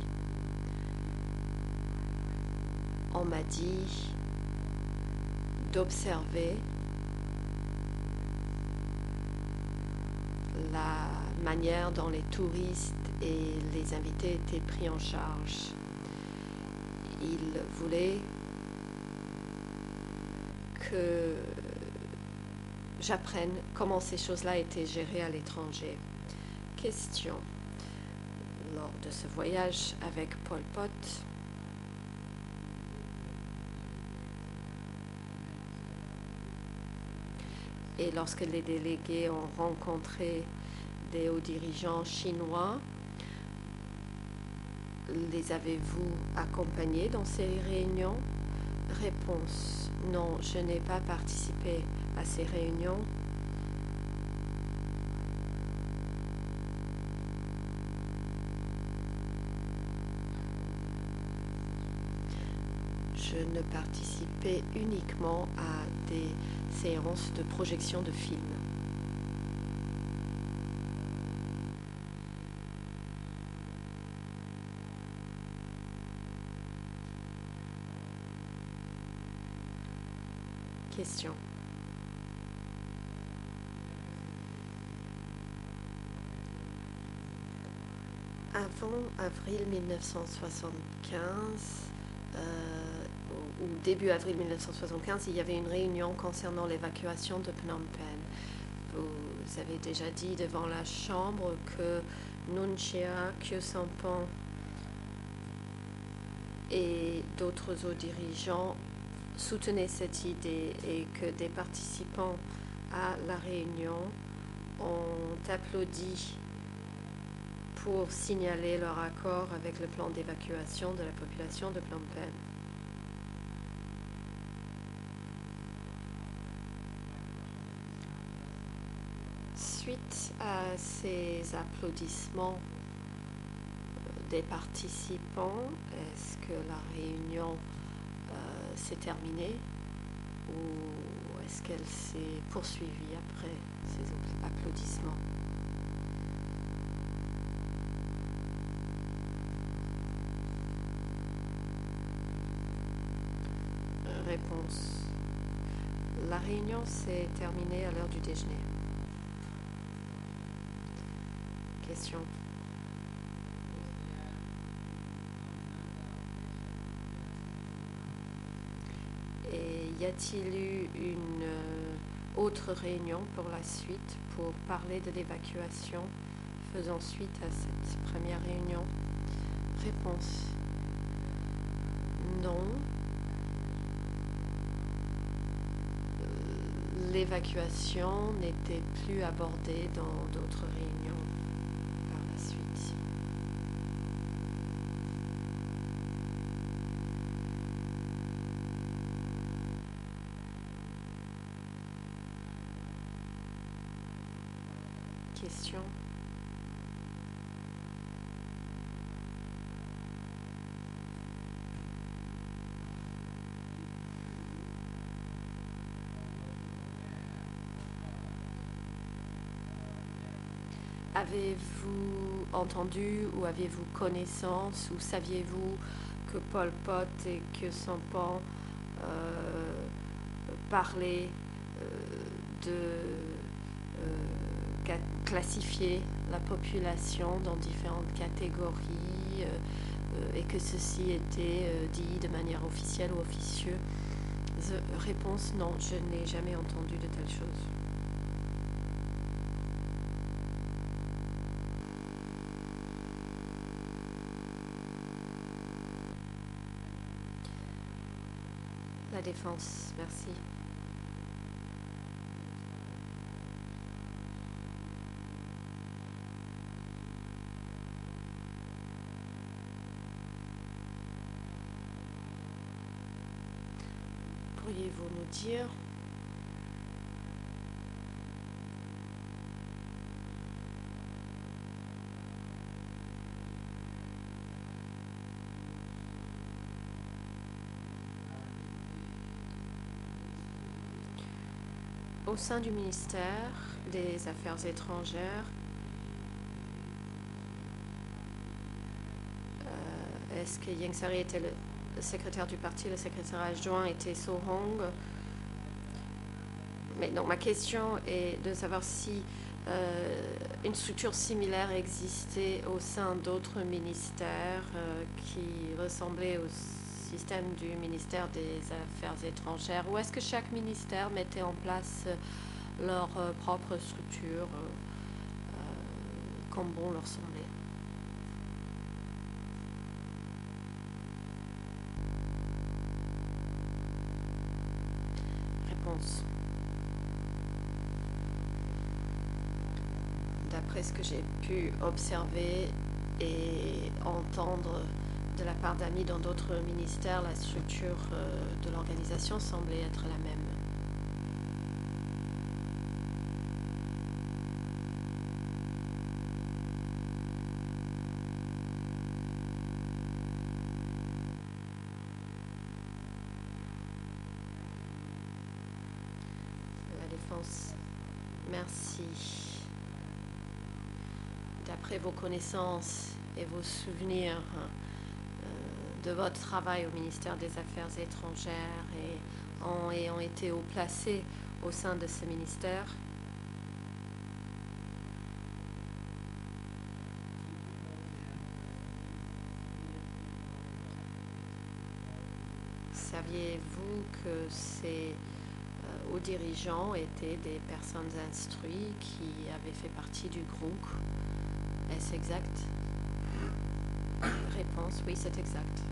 On m'a dit d'observer la manière dont les touristes et les invités étaient pris en charge. Ils voulaient que j'apprenne comment ces choses-là étaient gérées à l'étranger. Question: lors de ce voyage avec Pol Pot, et lorsque les délégués ont rencontré des hauts dirigeants chinois, les avez-vous accompagnés dans ces réunions? Réponse: non, je n'ai pas participé à ces réunions. Je ne participais uniquement à des séances de projection de films. Question: Avant avril 1975, ou début avril 1975, il y avait une réunion concernant l'évacuation de Phnom Penh. Vous avez déjà dit devant la Chambre que Nunchia, Khieu Samphan et d'autres hauts dirigeants soutenaient cette idée et que des participants à la réunion ont applaudi pour signaler leur accord avec le plan d'évacuation de la population de Phnom Penh. Suite à ces applaudissements des participants, est-ce que la réunion s'est terminée ou est-ce qu'elle s'est poursuivie après ces applaudissements? Réponse. La réunion s'est terminée à l'heure du déjeuner. Question. Et y a-t-il eu une autre réunion pour la suite pour parler de l'évacuation faisant suite à cette première réunion? Réponse. Non. L'évacuation n'était plus abordée dans d'autres réunions par la suite. Question. Avez-vous entendu ou avez-vous connaissance ou saviez-vous que Pol Pot et que Samphan parlaient de classifier la population dans différentes catégories et que ceci était dit de manière officielle ou officieuse? Réponse, non, je n'ai jamais entendu de telles choses. La défense, merci. Pourriez-vous nous dire au sein du ministère des Affaires étrangères, est-ce que Ieng Sary était le secrétaire du parti, le secrétaire adjoint était So Hong? Mais donc ma question est de savoir si une structure similaire existait au sein d'autres ministères qui ressemblaient au système du ministère des Affaires étrangères, ou est-ce que chaque ministère mettait en place leur propre structure comme bon leur semblait? Réponse. D'après ce que j'ai pu observer et entendre de la part d'amis dans d'autres ministères, la structure de l'organisation semblait être la même. La défense, merci. D'après vos connaissances et vos souvenirs de votre travail au ministère des Affaires étrangères et ayant été placé au sein de ce ministère, Saviez-vous que ces hauts dirigeants étaient des personnes instruites qui avaient fait partie du groupe? Est-ce exact? Réponse, oui, c'est exact.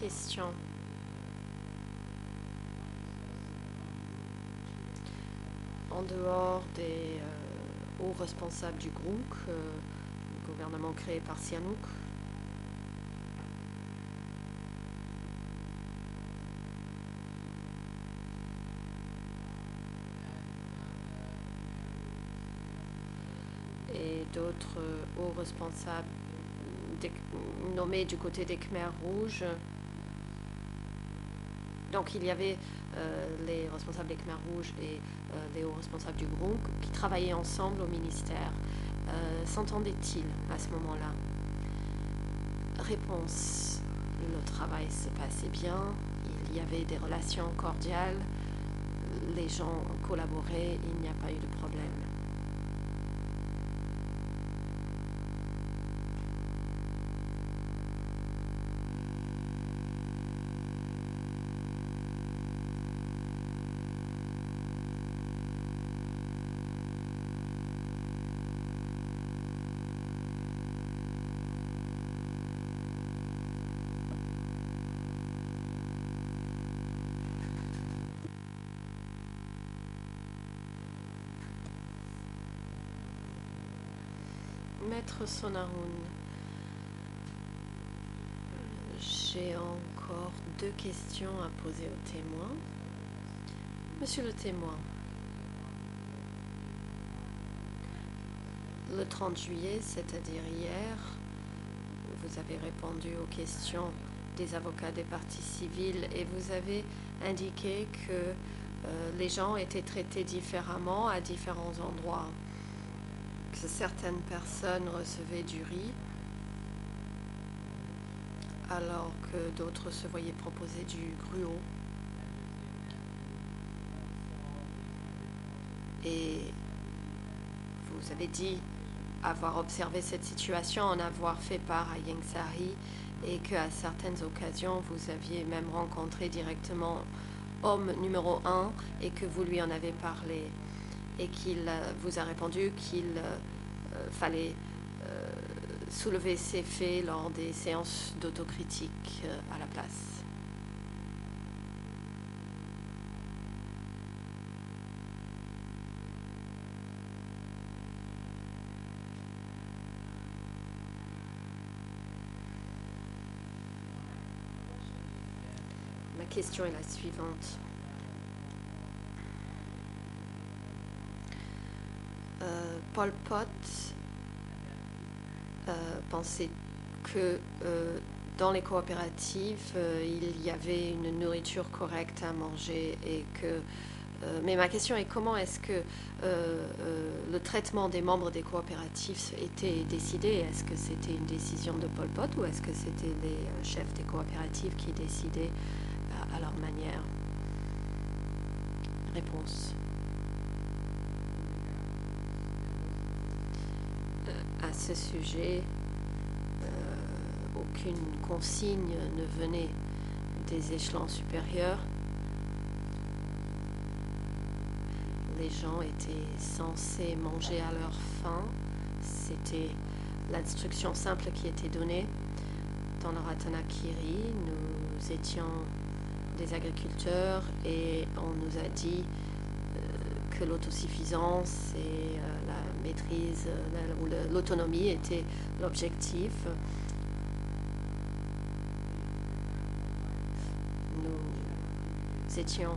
Question. En dehors des hauts responsables du groupe, le gouvernement créé par Sihanouk, et d'autres hauts responsables nommés du côté des Khmers rouges. Donc il y avait les responsables des Khmers rouges et les hauts responsables du groupe qui travaillaient ensemble au ministère. S'entendaient-ils à ce moment-là? Réponse, le travail se passait bien, il y avait des relations cordiales, les gens collaboraient, il n'y a pas eu de problème. Maître Sonaroun, j'ai encore 2 questions à poser au témoin. Monsieur le témoin, le 30 juillet, c'est-à-dire hier, vous avez répondu aux questions des avocats des parties civiles et vous avez indiqué que les gens étaient traités différemment à différents endroits. Que certaines personnes recevaient du riz alors que d'autres se voyaient proposer du gruau. Et vous avez dit avoir observé cette situation, en avoir fait part à Ieng Sary et qu'à certaines occasions vous aviez même rencontré directement homme numéro 1 et que vous lui en avez parlé. Et qu'il vous a répondu qu'il fallait soulever ces faits lors des séances d'autocritique à la place. Ma question est la suivante. Pol Pot pensait que dans les coopératives, il y avait une nourriture correcte à manger et que... mais ma question est comment est-ce que le traitement des membres des coopératives était décidé? Est-ce que c'était une décision de Pol Pot ou est-ce que c'était les chefs des coopératives qui décidaient à leur manière? Réponse. À ce sujet, aucune consigne ne venait des échelons supérieurs. Les gens étaient censés manger à leur faim. C'était l'instruction simple qui était donnée. Dans le Ratanakiri, nous étions des agriculteurs et on nous a dit que l'autosuffisance et la maîtrise, l'autonomie était l'objectif. Nous étions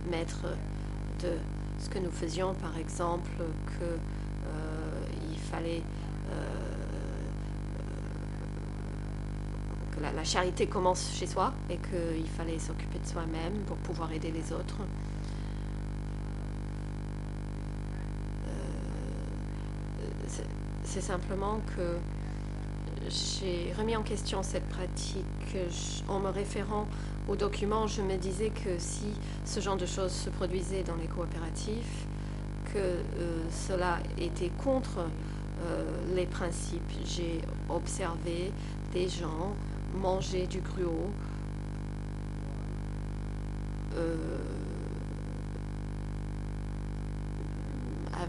maîtres de ce que nous faisions, par exemple, qu'il fallait que la charité commence chez soi et qu'il fallait s'occuper de soi-même pour pouvoir aider les autres. C'est simplement que j'ai remis en question cette pratique. En me référant aux documents, je me disais que si ce genre de choses se produisait dans les coopératives, que cela était contre les principes. J'ai observé des gens manger du gruau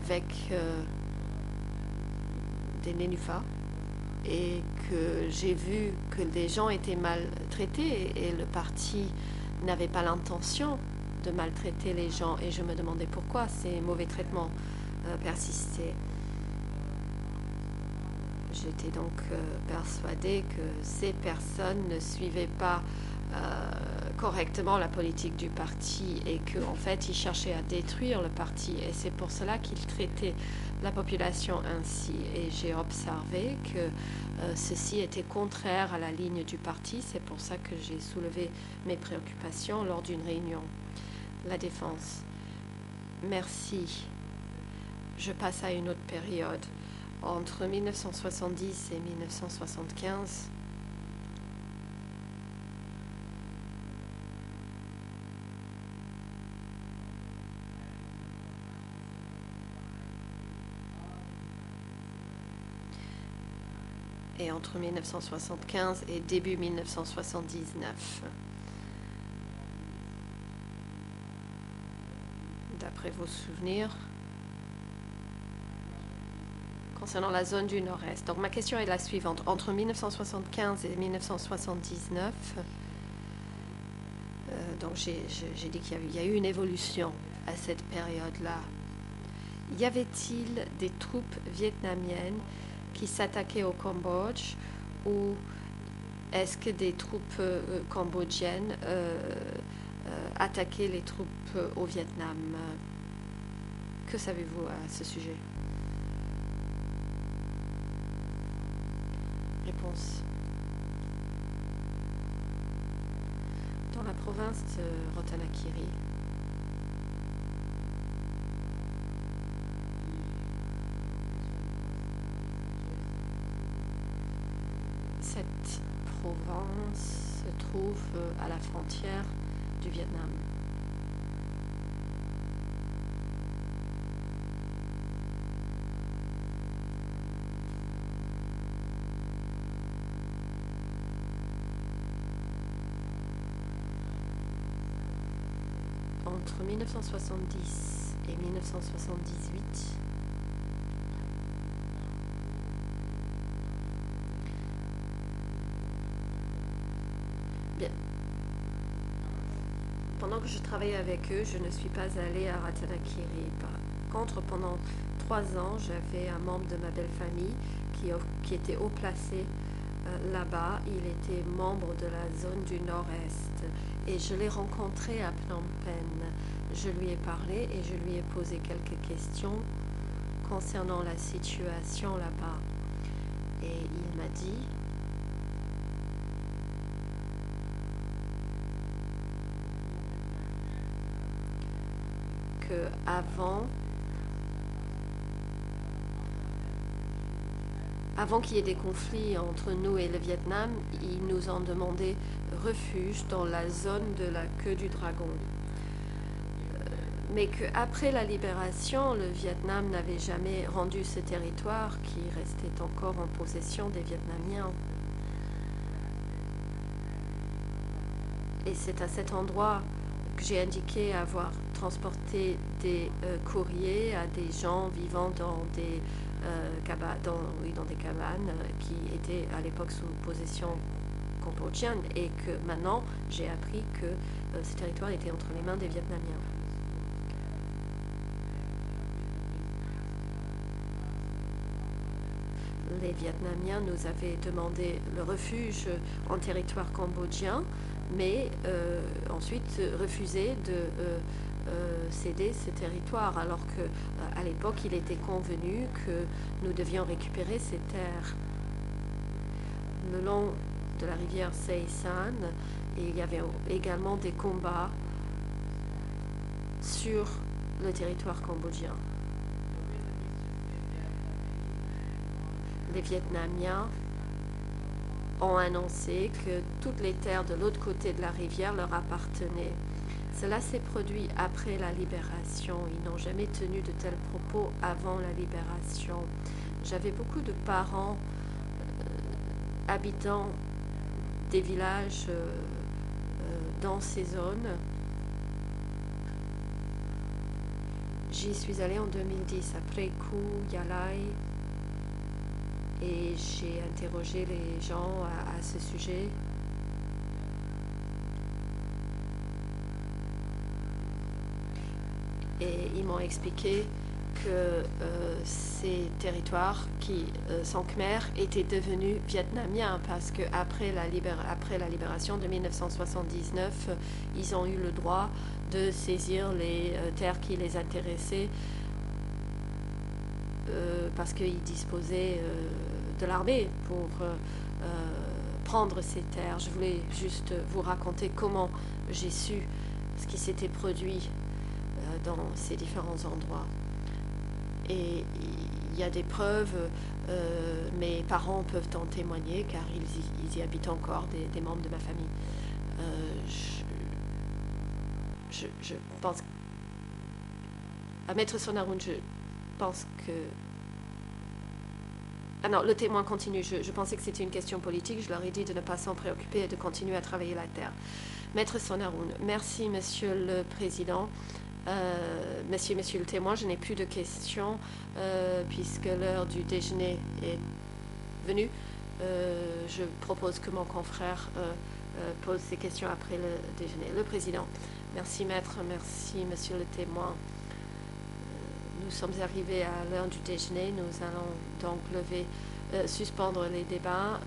avec des nénuphars et que j'ai vu que les gens étaient maltraités et le parti n'avait pas l'intention de maltraiter les gens et je me demandais pourquoi ces mauvais traitements persistaient. J'étais donc persuadée que ces personnes ne suivaient pas correctement la politique du parti et qu'en fait, ils cherchaient à détruire le parti. Et c'est pour cela qu'ils traitaient la population ainsi. Et j'ai observé que ceci était contraire à la ligne du parti. C'est pour ça que j'ai soulevé mes préoccupations lors d'une réunion. La défense. Merci. Je passe à une autre période. Entre 1970 et 1975, et entre 1975 et début 1979. D'après vos souvenirs, concernant la zone du Nord-Est. Donc ma question est la suivante. Entre 1975 et 1979, donc j'ai dit qu'il y a eu une évolution à cette période-là. Y avait-il des troupes vietnamiennes qui s'attaquaient au Cambodge ou est-ce que des troupes cambodgiennes attaquaient les troupes au Vietnam? Que savez-vous à ce sujet? Réponse. Dans la province de Ratanakiri, cette province se trouve à la frontière du Vietnam. Entre 1970 et 1978, bien, pendant que je travaillais avec eux, je ne suis pas allée à Ratanakiri. Par contre, pendant 3 ans, j'avais un membre de ma belle famille qui était haut placé là-bas. Il était membre de la zone du Nord-Est et je l'ai rencontré à Phnom Penh. Je lui ai parlé et je lui ai posé quelques questions concernant la situation là-bas. Et il m'a dit que avant qu'il y ait des conflits entre nous et le Vietnam, ils nous ont demandé refuge dans la zone de la queue du dragon. Mais qu'après la libération, le Vietnam n'avait jamais rendu ce territoire qui restait encore en possession des Vietnamiens. Et c'est à cet endroit que j'ai indiqué avoir transporté des courriers à des gens vivant dans des cabanes qui étaient à l'époque sous possession cambodgienne et que maintenant j'ai appris que ce territoire était entre les mains des Vietnamiens. Les Vietnamiens nous avaient demandé le refuge en territoire cambodgien, mais ensuite refusé de céder ce territoire, alors qu'à l'époque, il était convenu que nous devions récupérer ces terres. Le long de la rivière Say San, et il y avait également des combats sur le territoire cambodgien. Les Vietnamiens ont annoncé que toutes les terres de l'autre côté de la rivière leur appartenaient. Cela s'est produit après la libération. Ils n'ont jamais tenu de tels propos avant la libération. J'avais beaucoup de parents habitant des villages dans ces zones. J'y suis allée en 2010, après Yalai, et j'ai interrogé les gens à ce sujet. Et ils m'ont expliqué que ces territoires qui sont khmers étaient devenus vietnamiens parce qu'après la libération de 1979, ils ont eu le droit de saisir les terres qui les intéressaient parce qu'ils disposaient de l'armée pour prendre ces terres. Je voulais juste vous raconter comment j'ai su ce qui s'était produit dans ces différents endroits. Et il y a des preuves, mes parents peuvent en témoigner car ils y habitent encore, des membres de ma famille. Je pense à Maître Sonaroun, je pense que... Ah non, le témoin continue. Je pensais que c'était une question politique. Je leur ai dit de ne pas s'en préoccuper et de continuer à travailler la terre. Maître Sonaroun, merci, Monsieur le Président. Monsieur le témoin, je n'ai plus de questions puisque l'heure du déjeuner est venue. Je propose que mon confrère pose ses questions après le déjeuner. Le Président, merci Maître, merci Monsieur le témoin. Nous sommes arrivés à l'heure du déjeuner. Nous allons donc suspendre les débats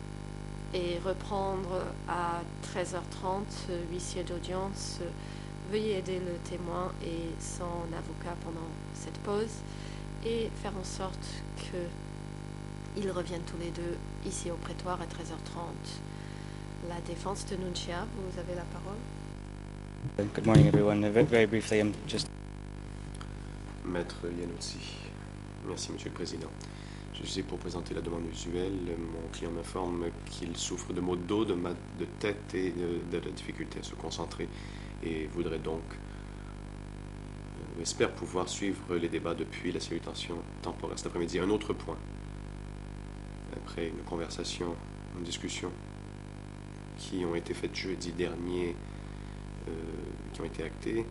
et reprendre à 13h30. Huissier d'audience, veuillez aider le témoin et son avocat pendant cette pause et faire en sorte qu'ils reviennent tous les deux ici au prétoire à 13h30. La défense de Nunchia, vous avez la parole. Good morning, everyone. Very briefly, I'm just... Maître Iannuzzi. Merci, Monsieur le Président. Je suis pour présenter la demande usuelle. Mon client m'informe qu'il souffre de maux de dos, de tête et de la difficulté à se concentrer et voudrait donc, espère pouvoir suivre les débats depuis la salutation temporaire cet après-midi. Un autre point, après une conversation, une discussion qui ont été faites jeudi dernier, qui ont été actées.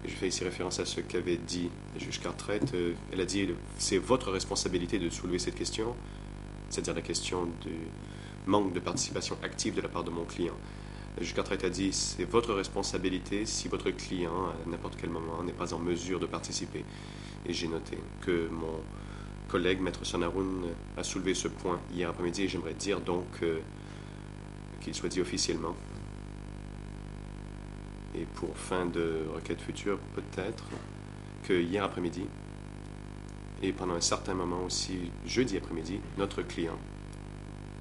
Je fais ici référence à ce qu'avait dit la juge Cartwright. Elle a dit c'est votre responsabilité de soulever cette question, c'est-à-dire la question du manque de participation active de la part de mon client. La juge Cartwright a dit c'est votre responsabilité si votre client, à n'importe quel moment, n'est pas en mesure de participer. Et j'ai noté que mon collègue, Maître Sonaroun, a soulevé ce point hier après-midi et j'aimerais dire donc qu'il soit dit officiellement. Et pour fin de requête future, peut-être que hier après-midi, et pendant un certain moment aussi, jeudi après-midi, notre client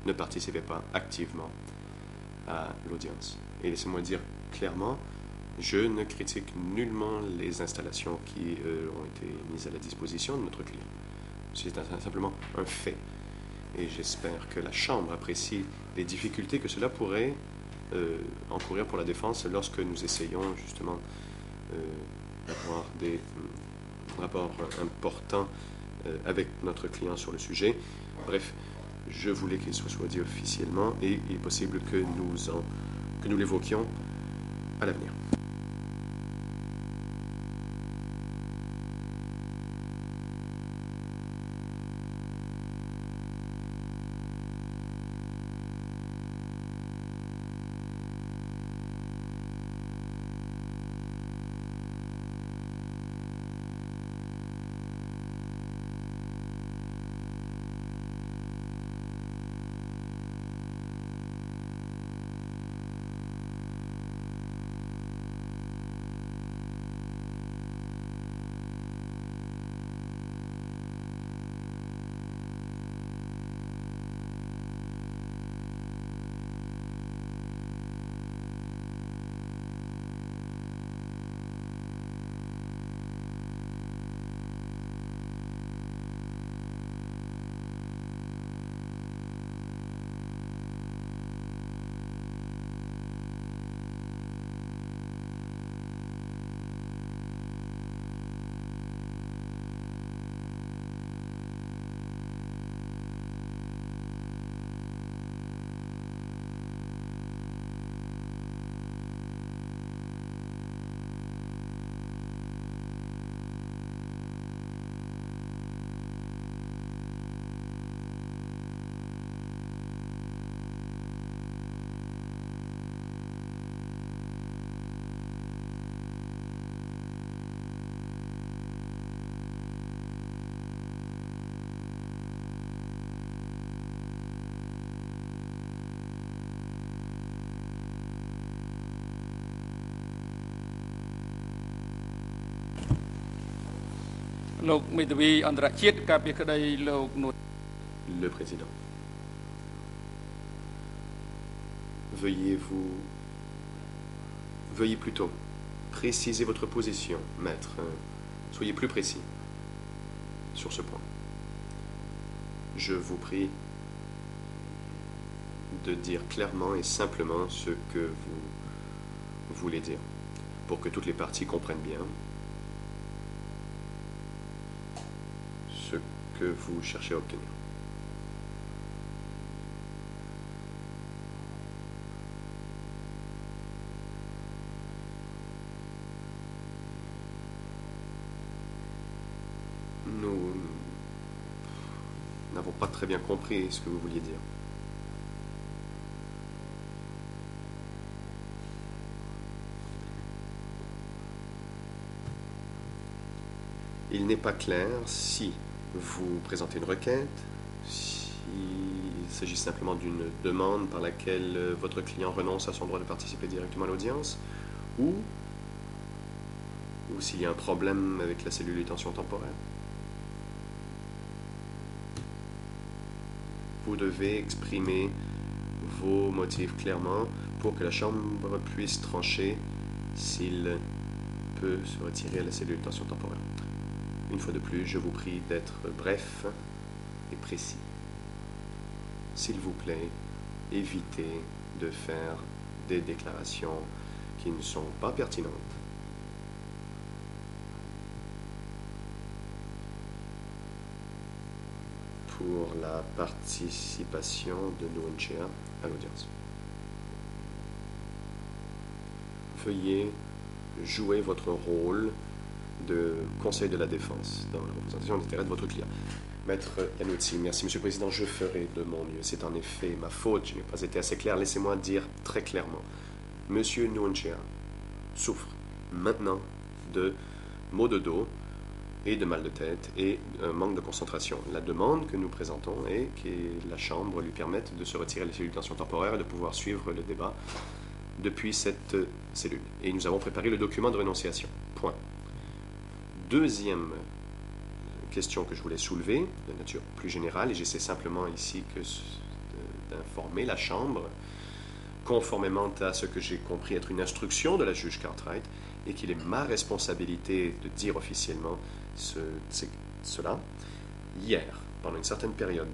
ne participait pas activement à l'audience. Et laissez-moi dire clairement, je ne critique nullement les installations qui ont été mises à la disposition de notre client. C'est simplement un fait. Et j'espère que la Chambre apprécie les difficultés que cela pourrait encourir pour la défense lorsque nous essayons justement d'avoir des rapports importants avec notre client sur le sujet. Bref, je voulais qu'il soit dit officiellement et il est possible que nous l'évoquions à l'avenir. លោកមេធាវីអន្តរជាតិការពារក្តីលោកនួន Le président. Veuillez plutôt préciser votre position, maître. Soyez plus précis sur ce point. Je vous prie de dire clairement et simplement ce que vous voulez dire, pour que toutes les parties comprennent bien ce que vous cherchez à obtenir. Nous n'avons pas très bien compris ce que vous vouliez dire. Il n'est pas clair si vous présentez une requête, s'il s'agit simplement d'une demande par laquelle votre client renonce à son droit de participer directement à l'audience, ou s'il y a un problème avec la cellule de détention temporaire. Vous devez exprimer vos motifs clairement pour que la Chambre puisse trancher s'il peut se retirer à la cellule de détention temporaire. Une fois de plus, je vous prie d'être bref et précis. S'il vous plaît, évitez de faire des déclarations qui ne sont pas pertinentes. Pour la participation de Nguyen Chia à l'audience. Veuillez jouer votre rôle de conseil de la défense dans la représentation des intérêts de votre client. Maître Yanoutsi, merci Monsieur le Président, je ferai de mon mieux. C'est en effet ma faute, je n'ai pas été assez clair. Laissez-moi dire très clairement. Monsieur Nguyen Chia souffre maintenant de maux de dos et de mal de tête et un manque de concentration. La demande que nous présentons est que la Chambre lui permette de se retirer de la cellule de détention temporaire et de pouvoir suivre le débat depuis cette cellule. Et nous avons préparé le document de renonciation. Point. Deuxième question que je voulais soulever, de nature plus générale, et j'essaie simplement ici d'informer la Chambre, conformément à ce que j'ai compris être une instruction de la juge Cartwright, et qu'il est ma responsabilité de dire officiellement cela. Hier, pendant une certaine période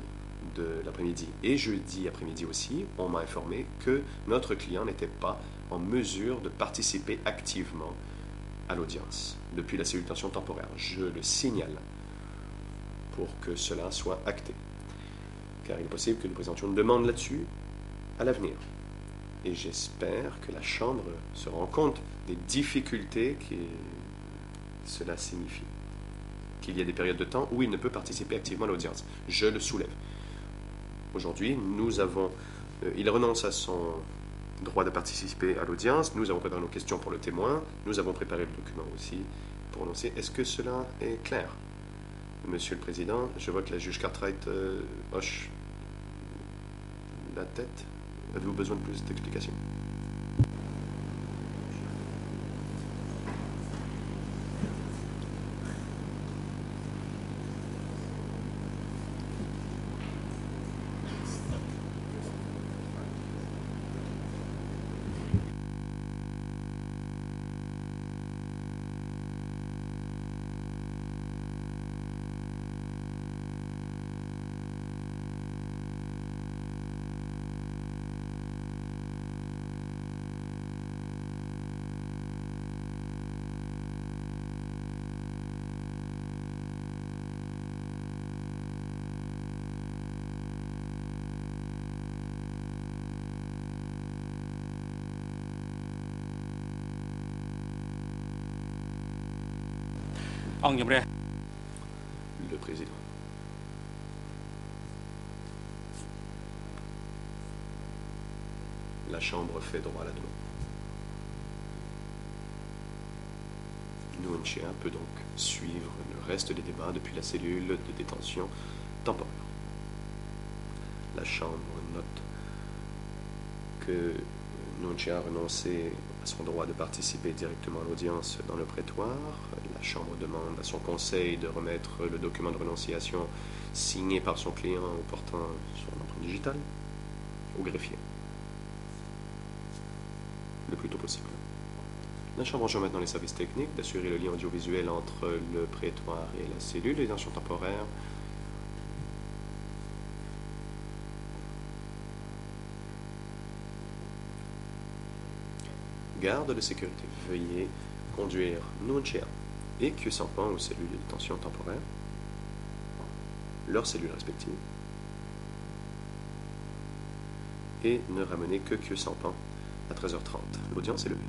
de l'après-midi et jeudi après-midi aussi, on m'a informé que notre client n'était pas en mesure de participer activement à l'audience depuis la cellule de détention temporaire. Je le signale pour que cela soit acté, car il est possible que nous présentions une demande là-dessus à l'avenir. Et j'espère que la Chambre se rend compte des difficultés que cela signifie. Qu'il y a des périodes de temps où il ne peut participer activement à l'audience. Je le soulève. Aujourd'hui, il renonce à son droit de participer à l'audience. Nous avons préparé nos questions pour le témoin. Nous avons préparé le document aussi pour annoncer. Est-ce que cela est clair? Monsieur le Président, je vois que la juge Cartwright hoche la tête. Avez-vous besoin de plus d'explications? Le Président. La Chambre fait droit à la demande. Nguyen Chia peut donc suivre le reste des débats depuis la cellule de détention temporaire. La Chambre note que Nunchi a renoncé à son droit de participer directement à l'audience dans le prétoire. La Chambre demande à son conseil de remettre le document de renonciation signé par son client ou portant son empreinte digitale au greffier le plus tôt possible. La Chambre enjoint maintenant les services techniques d'assurer le lien audiovisuel entre le prétoire et la cellule de détention temporaire. Garde de sécurité, veuillez conduire Nunchia et Khieu Samphan aux cellules de détention temporaire, leurs cellules respectives, et ne ramenez que Khieu Samphan à 13h30. L'audience est levée.